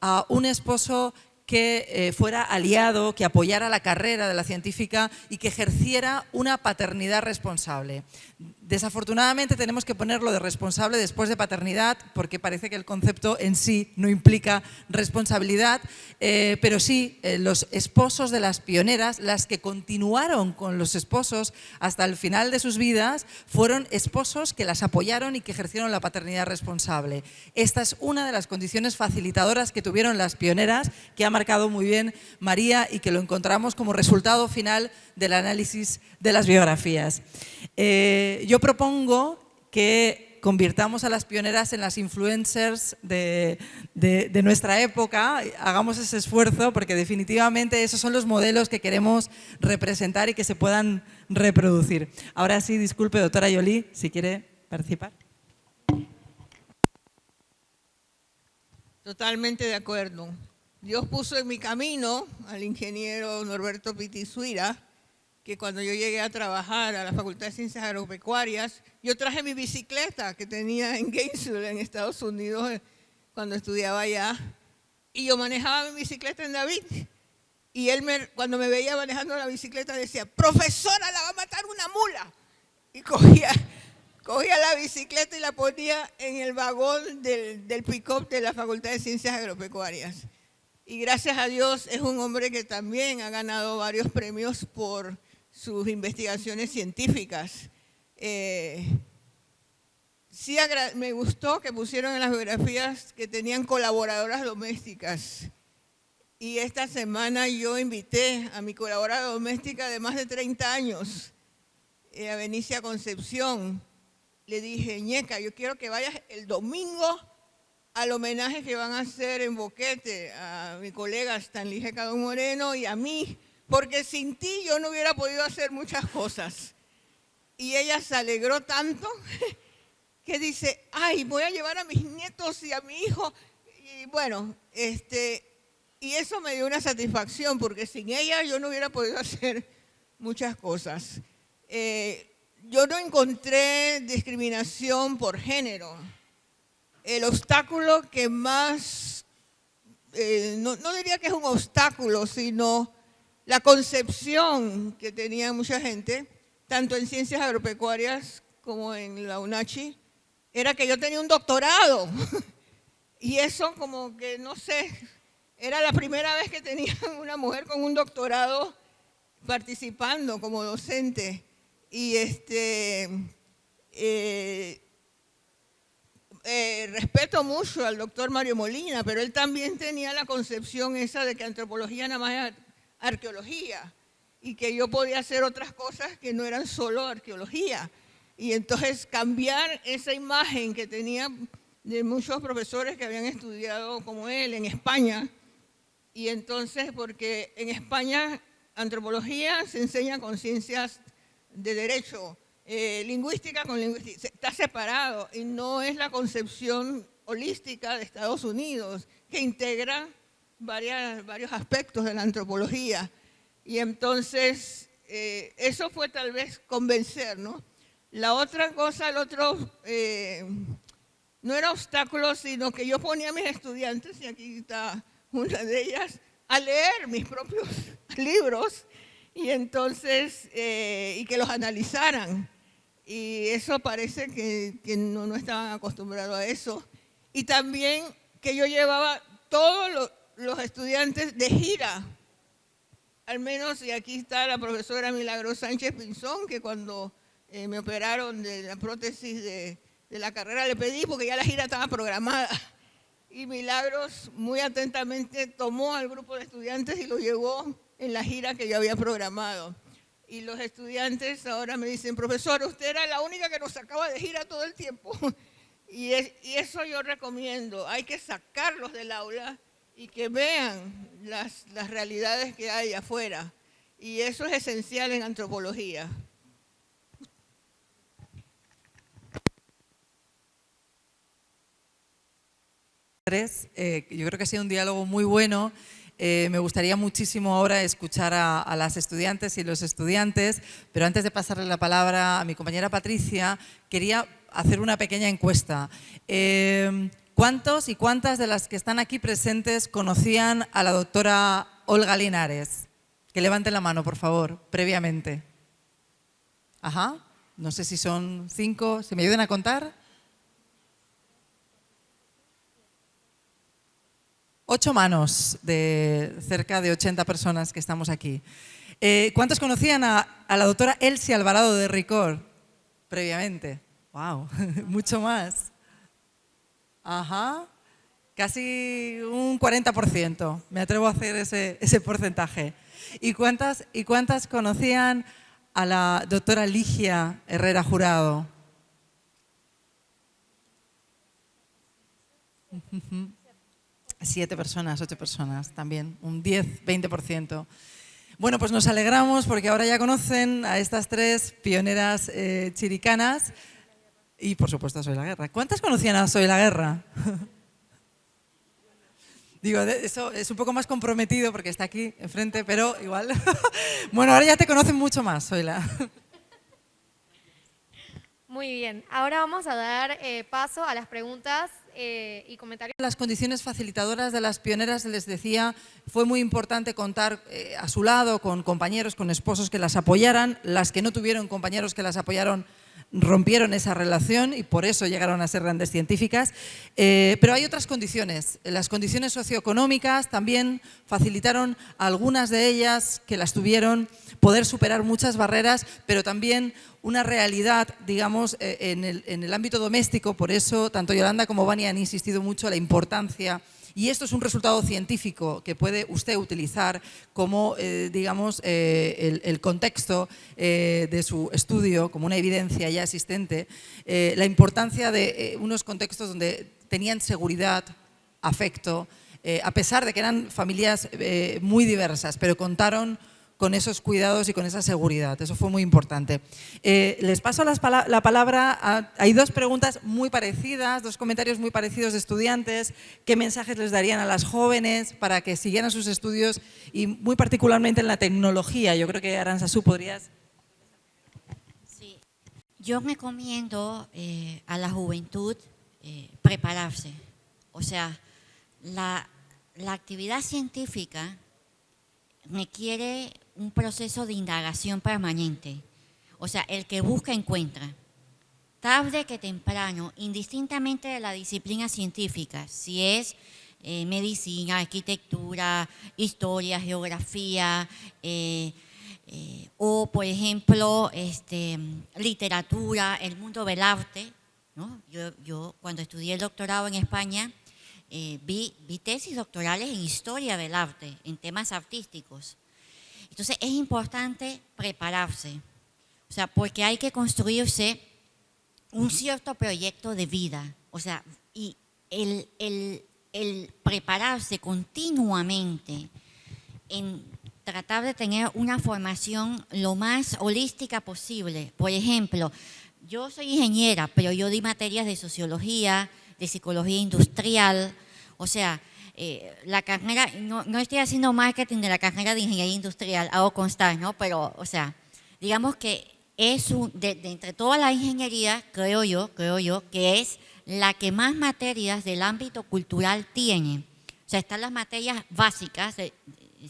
a un esposo que fuera aliado, que apoyara la carrera de la científica y que ejerciera una paternidad responsable. Desafortunadamente tenemos que ponerlo de responsable después de paternidad porque parece que el concepto en sí no implica responsabilidad, pero sí los esposos de las pioneras, las que continuaron con los esposos hasta el final de sus vidas, fueron esposos que las apoyaron y que ejercieron la paternidad responsable. Esta es una de las condiciones facilitadoras que tuvieron las pioneras, que ha marcado muy bien María y que lo encontramos como resultado final del análisis de las biografías. Yo propongo que convirtamos a las pioneras en las influencers de nuestra época, hagamos ese esfuerzo porque definitivamente esos son los modelos que queremos representar y que se puedan reproducir. Ahora sí, disculpe, doctora Joly, si quiere participar. Totalmente de acuerdo. Dios puso en mi camino al ingeniero Norberto Pitisuira, que cuando yo llegué a trabajar a la Facultad de Ciencias Agropecuarias, yo traje mi bicicleta que tenía en Gainesville, en Estados Unidos, cuando estudiaba allá, y yo manejaba mi bicicleta en David. Y él, cuando me veía manejando la bicicleta, decía, profesora, la va a matar una mula. Y cogía la bicicleta y la ponía en el vagón del pick-up de la Facultad de Ciencias Agropecuarias. Y gracias a Dios es un hombre que también ha ganado varios premios por sus investigaciones científicas. Sí, me gustó que pusieron en las biografías que tenían colaboradoras domésticas. Y esta semana yo invité a mi colaboradora doméstica de más de 30 años, a Benicia Concepción. Le dije, Ñeca, yo quiero que vayas el domingo al homenaje que van a hacer en Boquete a mi colega Stanley G. Cadón Moreno y a mí, porque sin ti yo no hubiera podido hacer muchas cosas. Y ella se alegró tanto que dice, ay, voy a llevar a mis nietos y a mi hijo. Y bueno, y eso me dio una satisfacción, porque sin ella yo no hubiera podido hacer muchas cosas. Yo no encontré discriminación por género. El obstáculo que más, no diría que es un obstáculo, sino la concepción que tenía mucha gente, tanto en ciencias agropecuarias como en la UNACHI, era que yo tenía un doctorado. Y eso como que, no sé, era la primera vez que tenía una mujer con un doctorado participando como docente. Y respeto mucho al doctor Mario Molina, pero él también tenía la concepción esa de que antropología nada más era arqueología y que yo podía hacer otras cosas que no eran solo arqueología. Y entonces cambiar esa imagen que tenía de muchos profesores que habían estudiado como él en España. Y entonces, porque en España antropología se enseña con ciencias de derecho, lingüística con lingüística, está separado y no es la concepción holística de Estados Unidos que integra varios aspectos de la antropología. Y entonces eso fue tal vez convencer, ¿no? La otra cosa, no era obstáculo, sino que yo ponía a mis estudiantes, y aquí está una de ellas, a leer mis propios libros y entonces, y que los analizaran. Y eso parece que no estaban acostumbrados a eso. Y también que yo llevaba todos los estudiantes de gira. Al menos, y aquí está la profesora Milagros Sánchez Pinzón, que cuando me operaron de la prótesis de la carrera le pedí porque ya la gira estaba programada. Y Milagros muy atentamente tomó al grupo de estudiantes y lo llevó en la gira que yo había programado. Y los estudiantes ahora me dicen, profesor, usted era la única que nos sacaba de gira todo el tiempo. Y eso yo recomiendo, hay que sacarlos del aula y que vean las realidades que hay afuera. Y eso es esencial en antropología. Yo creo que ha sido un diálogo muy bueno. Me gustaría muchísimo ahora escuchar a las estudiantes y los estudiantes, pero antes de pasarle la palabra a mi compañera Patricia, quería hacer una pequeña encuesta. ¿Cuántos y cuántas de las que están aquí presentes conocían a la doctora Olga Linares? Que levanten la mano, por favor, previamente. Ajá, no sé si son 5, ¿se me ayudan a contar? 8 manos de cerca de 80 personas que estamos aquí. ¿Cuántos conocían a la doctora Elsie Alvarado de Ricord previamente? ¡Wow! Mucho más. Ajá. Casi un 40%. Me atrevo a hacer ese porcentaje. ¿Y cuántas conocían a la doctora Ligia Herrera Jurado? 7 personas, 8 personas también, un 10, 20%. Bueno, pues nos alegramos porque ahora ya conocen a estas 3 pioneras chiricanas y, por supuesto, a Soy la Guerra. ¿Cuántas conocían a Soy la Guerra? Digo, eso es un poco más comprometido porque está aquí enfrente, pero igual. Bueno, ahora ya te conocen mucho más, Zoila. Muy bien, ahora vamos a dar paso a las preguntas y comentarios. Las condiciones facilitadoras de las pioneras, les decía, fue muy importante contar a su lado con compañeros, con esposos que las apoyaran. Las que no tuvieron compañeros que las apoyaron rompieron esa relación y por eso llegaron a ser grandes científicas. Pero hay otras condiciones. Las condiciones socioeconómicas también facilitaron a algunas de ellas que las tuvieron poder superar muchas barreras, pero también una realidad, digamos, en el ámbito doméstico. Por eso, tanto Yolanda como Vania han insistido mucho en la importancia. Y esto es un resultado científico que puede usted utilizar como, digamos, el contexto de su estudio, como una evidencia ya existente, la importancia de unos contextos donde tenían seguridad, afecto, a pesar de que eran familias muy diversas, pero contaron con esos cuidados y con esa seguridad. Eso fue muy importante. Les paso la palabra. Hay 2 preguntas muy parecidas, 2 comentarios muy parecidos de estudiantes. ¿Qué mensajes les darían a las jóvenes para que siguieran sus estudios y muy particularmente en la tecnología? Yo creo que Aranzazú podrías. Sí. Yo recomiendo a la juventud prepararse. O sea, la actividad científica requiere un proceso de indagación permanente. O sea, el que busca encuentra. Tarde que temprano, indistintamente de la disciplina científica, si es medicina, arquitectura, historia, geografía, o por ejemplo, literatura, el mundo del arte, ¿no? Yo cuando estudié el doctorado en España, vi tesis doctorales en historia del arte, en temas artísticos. Entonces es importante prepararse, o sea, porque hay que construirse un cierto proyecto de vida, o sea, y el prepararse continuamente en tratar de tener una formación lo más holística posible. Por ejemplo, yo soy ingeniera, pero yo di materias de sociología, de psicología industrial, o sea, la carrera, no estoy haciendo marketing de la carrera de ingeniería industrial, hago constar, ¿no? Pero, o sea, digamos que es de entre toda la ingeniería, creo yo, que es la que más materias del ámbito cultural tiene. O sea, están las materias básicas,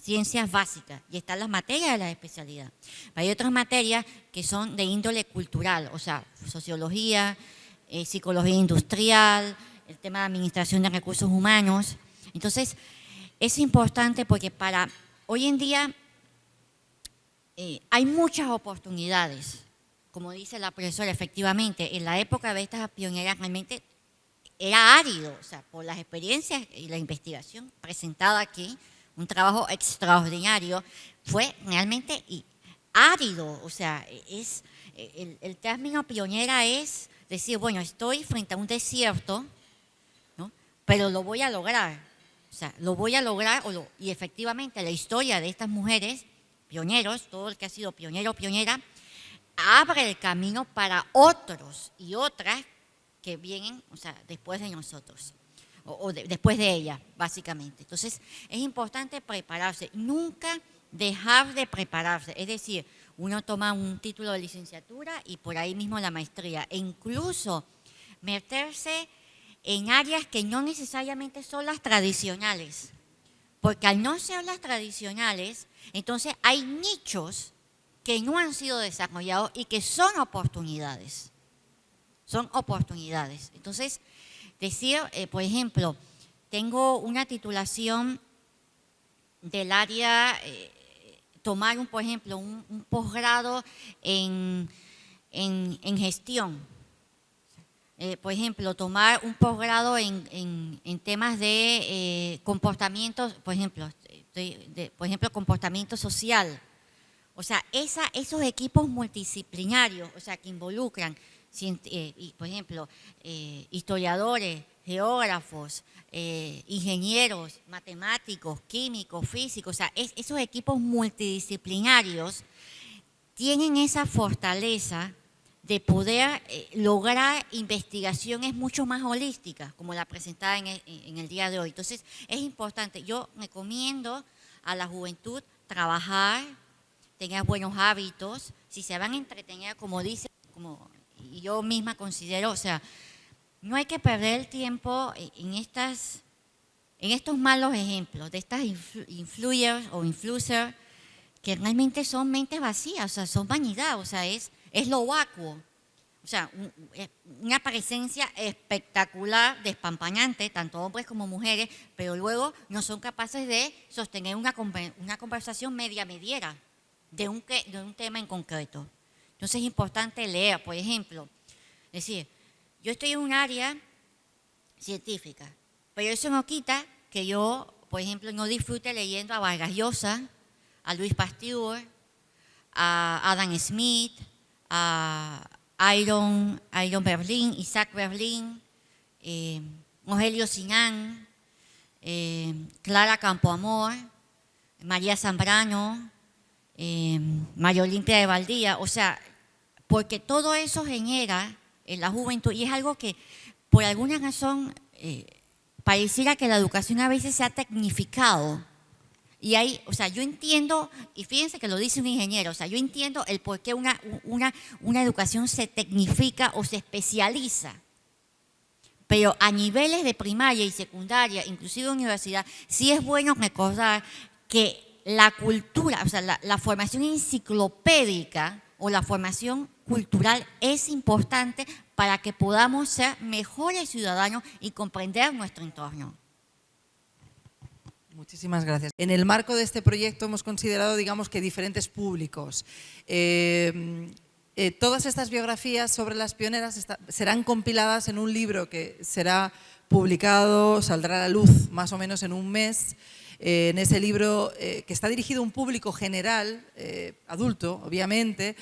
ciencias básicas, y están las materias de la especialidad. Hay otras materias que son de índole cultural, o sea, sociología, psicología industrial, el tema de administración de recursos humanos. Entonces, es importante porque hoy en día hay muchas oportunidades, como dice la profesora, efectivamente, en la época de estas pioneras realmente era árido, o sea, por las experiencias y la investigación presentada aquí, un trabajo extraordinario, fue realmente árido, o sea, el término pionera es decir, bueno, estoy frente a un desierto, ¿no? Pero lo voy a lograr. O sea, lo voy a lograr y efectivamente la historia de estas mujeres, pioneros, todo el que ha sido pionero o pionera, abre el camino para otros y otras que vienen, o sea, después de nosotros, después de ella, básicamente. Entonces, es importante prepararse, nunca dejar de prepararse. Es decir, uno toma un título de licenciatura y por ahí mismo la maestría, e incluso meterse en áreas que no necesariamente son las tradicionales. Porque al no ser las tradicionales, entonces hay nichos que no han sido desarrollados y que son oportunidades. Son oportunidades. Entonces, decir, por ejemplo, tengo una titulación del área, tomar, por ejemplo, un posgrado en gestión. Por ejemplo, tomar un posgrado en temas de comportamiento, por ejemplo, comportamiento social. O sea, esos equipos multidisciplinarios, o sea, que involucran, por ejemplo, historiadores, geógrafos, ingenieros, matemáticos, químicos, físicos, o sea, esos equipos multidisciplinarios tienen esa fortaleza de poder lograr investigaciones mucho más holísticas, como la presentada en el día de hoy. Entonces, es importante, yo recomiendo a la juventud trabajar, tener buenos hábitos, si se van a entretener, como dice, como yo misma considero, o sea, no hay que perder el tiempo en estos malos ejemplos, de estas influencers o influencers, que realmente son mentes vacías, o sea, son vanidad, o sea, es lo vacuo. O sea, una presencia espectacular, despampanante, tanto hombres como mujeres, pero luego no son capaces de sostener una conversación mediera de un tema en concreto. Entonces es importante leer, por ejemplo, es decir, yo estoy en un área científica, pero eso no quita que yo, por ejemplo, no disfrute leyendo a Vargas Llosa, a Louis Pasteur, a Adam Smith, a Iron Berlin, Isaac Berlin, Rogelio Sinan, Clara Campoamor, María Zambrano, María Olimpia de Valdía, o sea, porque todo eso genera en la juventud y es algo que por alguna razón pareciera que la educación a veces se ha tecnificado. Y ahí, o sea, yo entiendo, y fíjense que lo dice un ingeniero, o sea, yo entiendo el por qué una educación se tecnifica o se especializa. Pero a niveles de primaria y secundaria, inclusive universidad, sí es bueno recordar que la cultura, o sea, la formación enciclopédica o la formación cultural es importante para que podamos ser mejores ciudadanos y comprender nuestro entorno. Muchísimas gracias. En el marco de este proyecto hemos considerado, digamos, que diferentes públicos. Todas estas biografías sobre las pioneras serán compiladas en un libro que será publicado, saldrá a la luz más o menos en un mes. En ese libro, que está dirigido a un público general, adulto, obviamente,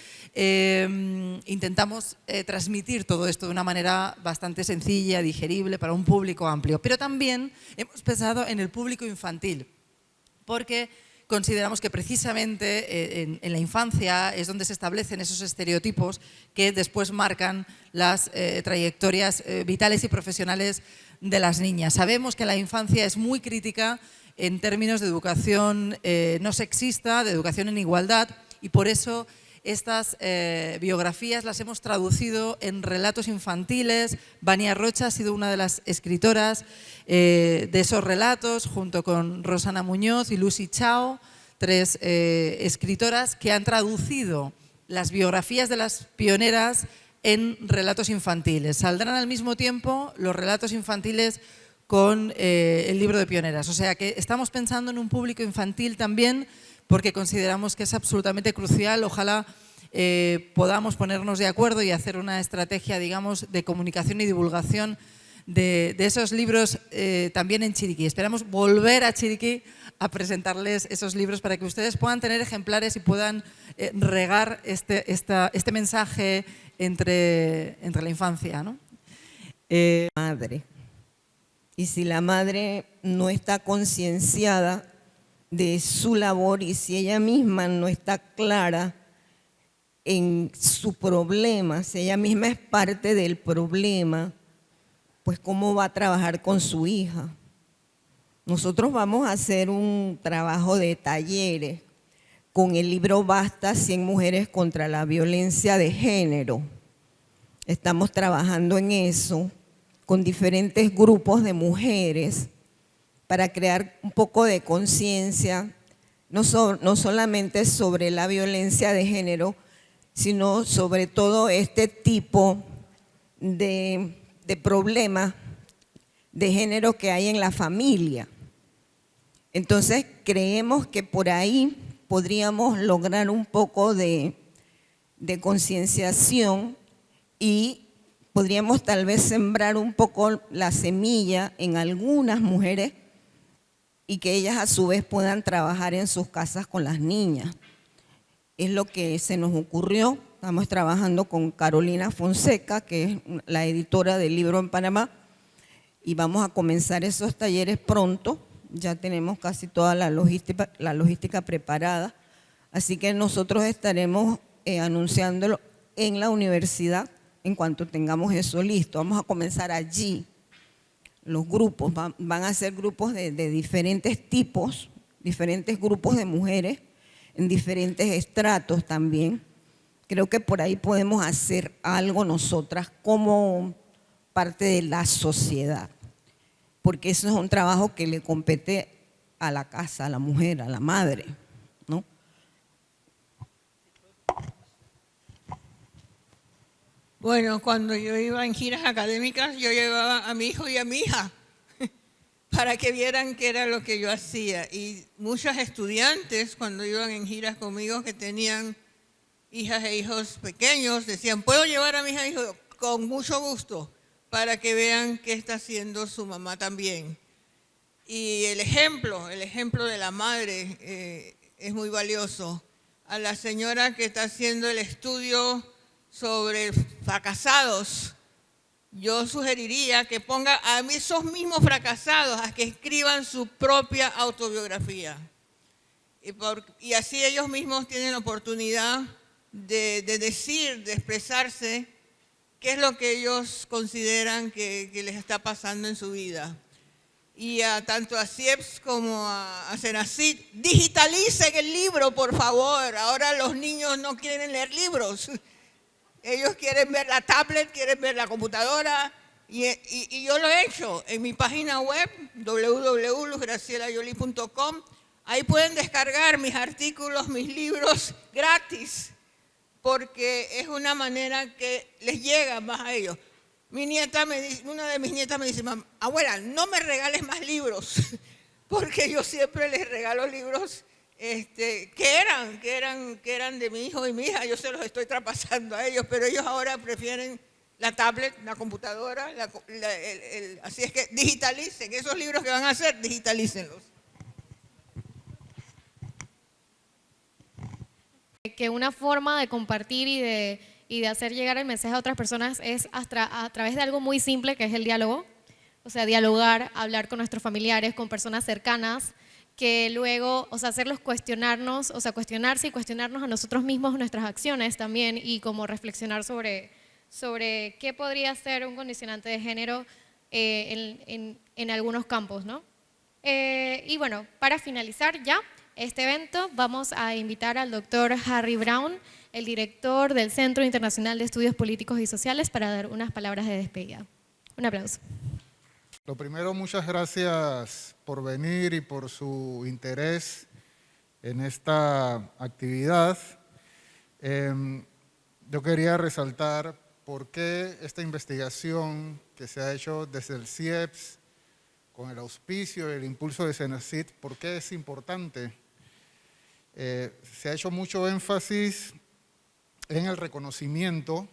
intentamos transmitir todo esto de una manera bastante sencilla, digerible, para un público amplio. Pero también hemos pensado en el público infantil, porque consideramos que precisamente en la infancia es donde se establecen esos estereotipos que después marcan las trayectorias vitales y profesionales de las niñas. Sabemos que la infancia es muy crítica en términos de educación no sexista, de educación en igualdad, y por eso estas biografías las hemos traducido en relatos infantiles. Vania Rocha ha sido una de las escritoras de esos relatos, junto con Rosana Muñoz y Lucy Chao, tres escritoras que han traducido las biografías de las pioneras en relatos infantiles. Saldrán al mismo tiempo los relatos infantiles con el libro de pioneras. O sea que estamos pensando en un público infantil también, porque consideramos que es absolutamente crucial. Ojalá podamos ponernos de acuerdo y hacer una estrategia, digamos, de comunicación y divulgación de esos libros también en Chiriquí. Esperamos volver a Chiriquí a presentarles esos libros para que ustedes puedan tener ejemplares y puedan regar este mensaje entre la infancia, ¿no? Madre. Y si la madre no está concienciada de su labor y si ella misma no está clara en su problema, si ella misma es parte del problema, pues ¿cómo va a trabajar con su hija? Nosotros vamos a hacer un trabajo de talleres con el libro Basta, 100 mujeres contra la violencia de género. Estamos trabajando en eso con diferentes grupos de mujeres para crear un poco de conciencia, no solamente sobre la violencia de género, sino sobre todo este tipo de problemas de género que hay en la familia. Entonces, creemos que por ahí podríamos lograr un poco de concienciación y podríamos tal vez sembrar un poco la semilla en algunas mujeres y que ellas a su vez puedan trabajar en sus casas con las niñas. Es lo que se nos ocurrió. Estamos trabajando con Carolina Fonseca, que es la editora del libro en Panamá, y vamos a comenzar esos talleres pronto. Ya tenemos casi toda la logística preparada, así que nosotros estaremos anunciándolo en la universidad en cuanto tengamos eso listo. Vamos a comenzar allí. Los grupos van a ser grupos de diferentes tipos, diferentes grupos de mujeres, en diferentes estratos también. Creo que por ahí podemos hacer algo nosotras como parte de la sociedad, porque eso es un trabajo que le compete a la casa, a la mujer, a la madre, ¿no? Bueno, cuando yo iba en giras académicas, yo llevaba a mi hijo y a mi hija para que vieran qué era lo que yo hacía. Y muchas estudiantes, cuando iban en giras conmigo, que tenían hijas e hijos pequeños, decían, ¿puedo llevar a mi hija e hijo? Con mucho gusto, para que vean qué está haciendo su mamá también. Y el ejemplo de la madre es muy valioso. A la señora que está haciendo el estudio sobre fracasados, yo sugeriría que ponga a esos mismos fracasados a que escriban su propia autobiografía. Y así ellos mismos tienen la oportunidad de decir, de expresarse qué es lo que ellos consideran que les está pasando en su vida. Y tanto a CIEPS como a Senacid, digitalicen el libro, por favor. Ahora los niños no quieren leer libros. Ellos quieren ver la tablet, quieren ver la computadora. Y yo lo he hecho en mi página web, www.luzgracielayoli.com. Ahí pueden descargar mis artículos, mis libros gratis, porque es una manera que les llega más a ellos. Una de mis nietas me dice, abuela, no me regales más libros, porque yo siempre les regalo libros que eran de mi hijo y mi hija. Yo se los estoy traspasando a ellos, pero ellos ahora prefieren la tablet, la computadora, así es que digitalicen esos libros que van a hacer, digitalícenlos. Que una forma de compartir y de hacer llegar el mensaje a otras personas es a través de algo muy simple, que es el diálogo. O sea, dialogar, hablar con nuestros familiares, con personas cercanas, que luego, o sea, hacerlos cuestionarnos, o sea, cuestionarse y cuestionarnos a nosotros mismos nuestras acciones también, y como reflexionar sobre qué podría ser un condicionante de género en algunos campos, ¿no? Y bueno, para finalizar ya este evento, vamos a invitar al doctor Harry Brown, el director del Centro Internacional de Estudios Políticos y Sociales, para dar unas palabras de despedida. Un aplauso. Lo primero, muchas gracias por venir y por su interés en esta actividad. Yo quería resaltar por qué esta investigación que se ha hecho desde el CIEPS, con el auspicio y el impulso de Senacid, por qué es importante. Se ha hecho mucho énfasis en el reconocimiento,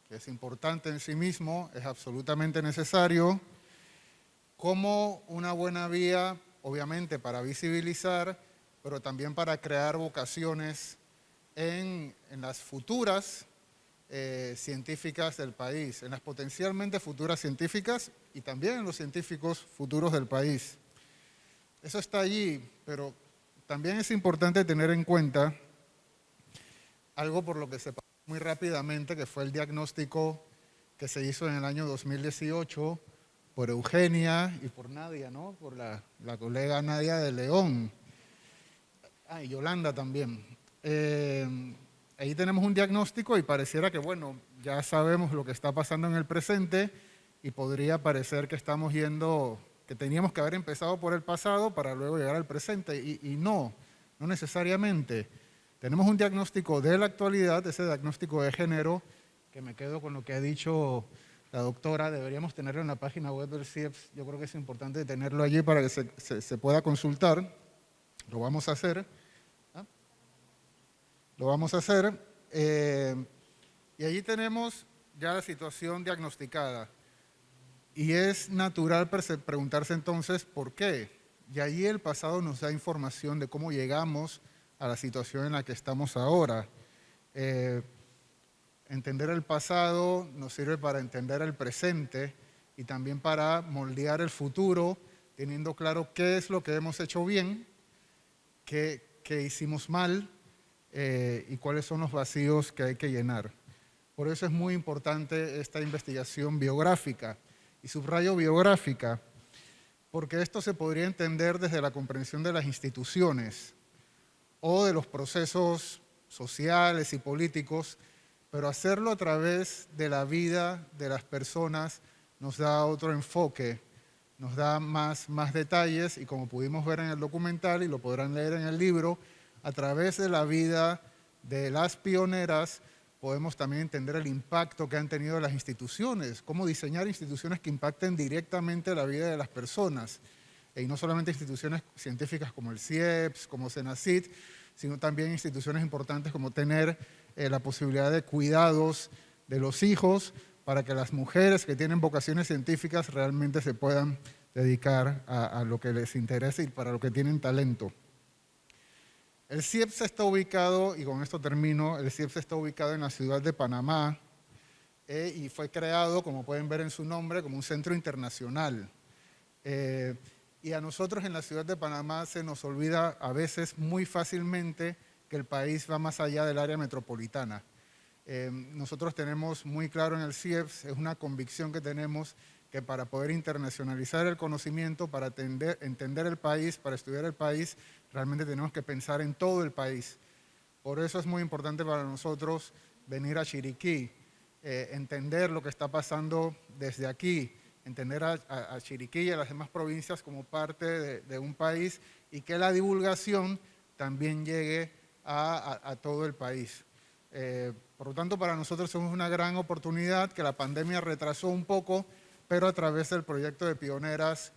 que es importante en sí mismo, es absolutamente necesario, como una buena vía, obviamente, para visibilizar, pero también para crear vocaciones en las futuras científicas del país, en las potencialmente futuras científicas y también en los científicos futuros del país. Eso está allí, pero también es importante tener en cuenta algo por lo que se pasó muy rápidamente, que fue el diagnóstico que se hizo en el año 2018 por Eugenia y por Nadia, ¿no? Por la colega Nadia de León. Y Yolanda también. Ahí tenemos un diagnóstico y pareciera que, bueno, ya sabemos lo que está pasando en el presente y podría parecer que estamos yendo, que teníamos que haber empezado por el pasado para luego llegar al presente, y no necesariamente. Tenemos un diagnóstico de la actualidad, ese diagnóstico de género, que me quedo con lo que ha dicho la doctora, deberíamos tenerlo en la página web del CIEPS, yo creo que es importante tenerlo allí para que se pueda consultar, lo vamos a hacer. Lo vamos a hacer, y allí tenemos ya la situación diagnosticada. Y es natural preguntarse entonces por qué. Y allí el pasado nos da información de cómo llegamos a la situación en la que estamos ahora. Entender el pasado nos sirve para entender el presente y también para moldear el futuro, teniendo claro qué es lo que hemos hecho bien, qué hicimos mal, y cuáles son los vacíos que hay que llenar. Por eso es muy importante esta investigación biográfica, y subrayo biográfica, porque esto se podría entender desde la comprensión de las instituciones o de los procesos sociales y políticos, pero hacerlo a través de la vida de las personas nos da otro enfoque, nos da más detalles, y como pudimos ver en el documental y lo podrán leer en el libro, a través de la vida de las pioneras podemos también entender el impacto que han tenido las instituciones, cómo diseñar instituciones que impacten directamente la vida de las personas, y no solamente instituciones científicas como el CIEPS, como CENACYT, sino también instituciones importantes como tener la posibilidad de cuidados de los hijos para que las mujeres que tienen vocaciones científicas realmente se puedan dedicar a lo que les interesa y para lo que tienen talento. El CIEPS está ubicado, y con esto termino, el CIEPS está ubicado en la ciudad de Panamá, y fue creado, como pueden ver en su nombre, como un centro internacional. Y a nosotros en la ciudad de Panamá se nos olvida a veces muy fácilmente que el país va más allá del área metropolitana. Nosotros tenemos muy claro en el CIEPS, es una convicción que tenemos, que para poder internacionalizar el conocimiento, para entender el país, para estudiar el país, realmente tenemos que pensar en todo el país. Por eso es muy importante para nosotros venir a Chiriquí, entender lo que está pasando desde aquí, entender a Chiriquí y a las demás provincias como parte de un país, y que la divulgación también llegue a todo el país. Por lo tanto, para nosotros es una gran oportunidad que la pandemia retrasó un poco, pero a través del proyecto de Pioneras